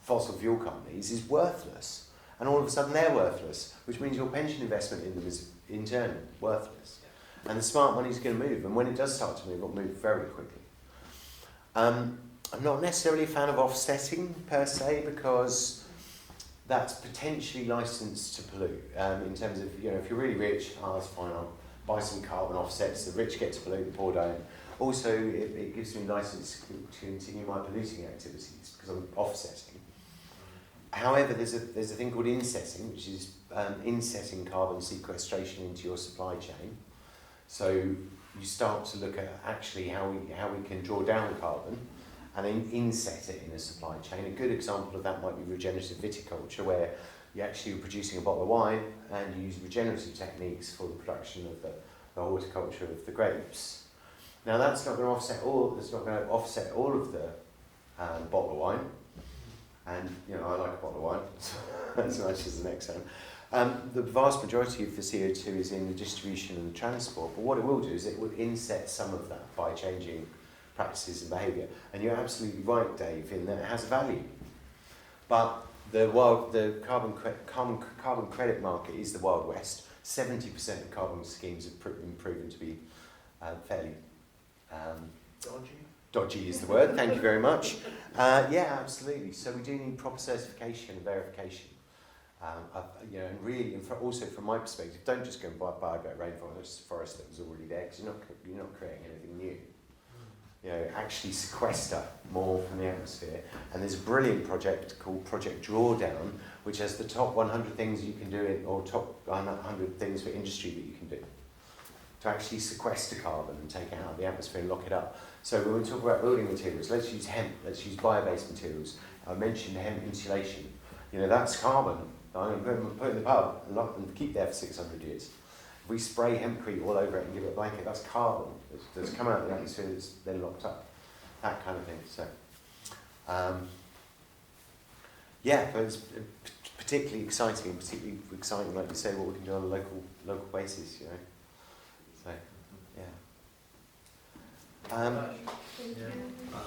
fossil fuel companies, is worthless. And all of a sudden they're worthless, which means your pension investment in them is in turn worthless. And the smart money is going to move, and when it does start to move, it'll move very quickly. I'm not necessarily a fan of offsetting per se, because that's potentially licensed to pollute. In terms of, if you're really rich, that's fine, I'll buy some carbon offsets, the rich get to pollute, the poor don't. Also, it gives me license to continue my polluting activities, because I'm offsetting. However, there's a thing called insetting, which is insetting carbon sequestration into your supply chain. So you start to look at actually how we can draw down carbon and then inset it in a supply chain. A good example of that might be regenerative viticulture, where you're actually producing a bottle of wine and you use regenerative techniques for the production of the horticulture of the grapes. Now that's not going to offset all of the bottle of wine, and I like a bottle of wine as much as the next one. The vast majority of the CO2 is in the distribution and the transport, but what it will do is it will inset some of that by changing practices and behaviour. And you're absolutely right, Dave, in that it has a value. But the carbon credit market is the Wild West. 70% of carbon schemes have been proven to be fairly dodgy is the word. Thank you very much. Yeah, absolutely. So we do need proper certification and verification. And really, and also from my perspective, don't just go and buy a bit of rainforest that was already there, because you're not creating anything new. Actually sequester more from the atmosphere. And there's a brilliant project called Project Drawdown, which has the top 100 things you can do, or top 100 things for industry that you can do to actually sequester carbon and take it out of the atmosphere and lock it up. So when we talk about building materials, let's use hemp, let's use bio-based materials. I mentioned hemp insulation. That's carbon. I'm going to put it in the pub and lock and keep there for 600 years. If we spray hempcrete all over it and give it a blanket, that's carbon that's come out of the atmosphere that's then locked up. That kind of thing. So, but it's particularly exciting, like you say, what we can do on a local basis, So,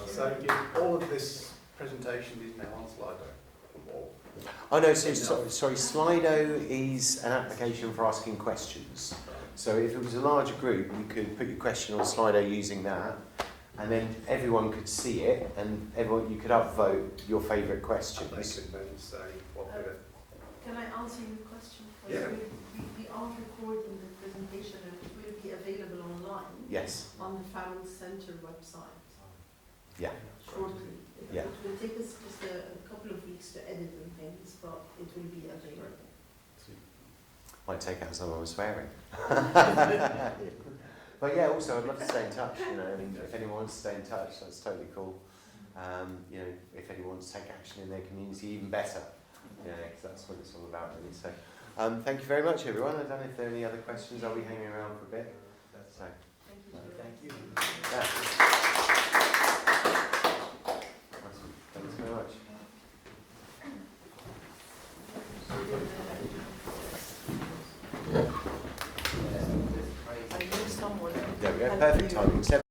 So all of this presentation is now on Slido. Oh no, sorry, Slido is an application for asking questions. So if it was a larger group, you could put your question on Slido using that, and then everyone could see it, and you could upvote your favourite questions. They could then say what Can I answer your question? Yeah. We are recording the presentation, and it will be available online. on the Family Centre website Yeah. shortly. Yeah. It will take us just a couple of weeks to edit and things, but it will be available. Might take out some of my swearing. But yeah, also I'd love to stay in touch. You know, I mean, if anyone wants to stay in touch, that's totally cool. You know, if anyone wants to take action in their community, even better. Yeah, because that's what it's all about, really. So, thank you very much, everyone. I don't know if there are any other questions. I'll be hanging around for a bit. So, Thank you. Thank you. yeah. Awesome. Thanks very much. I know someone. There we go. Perfect timing.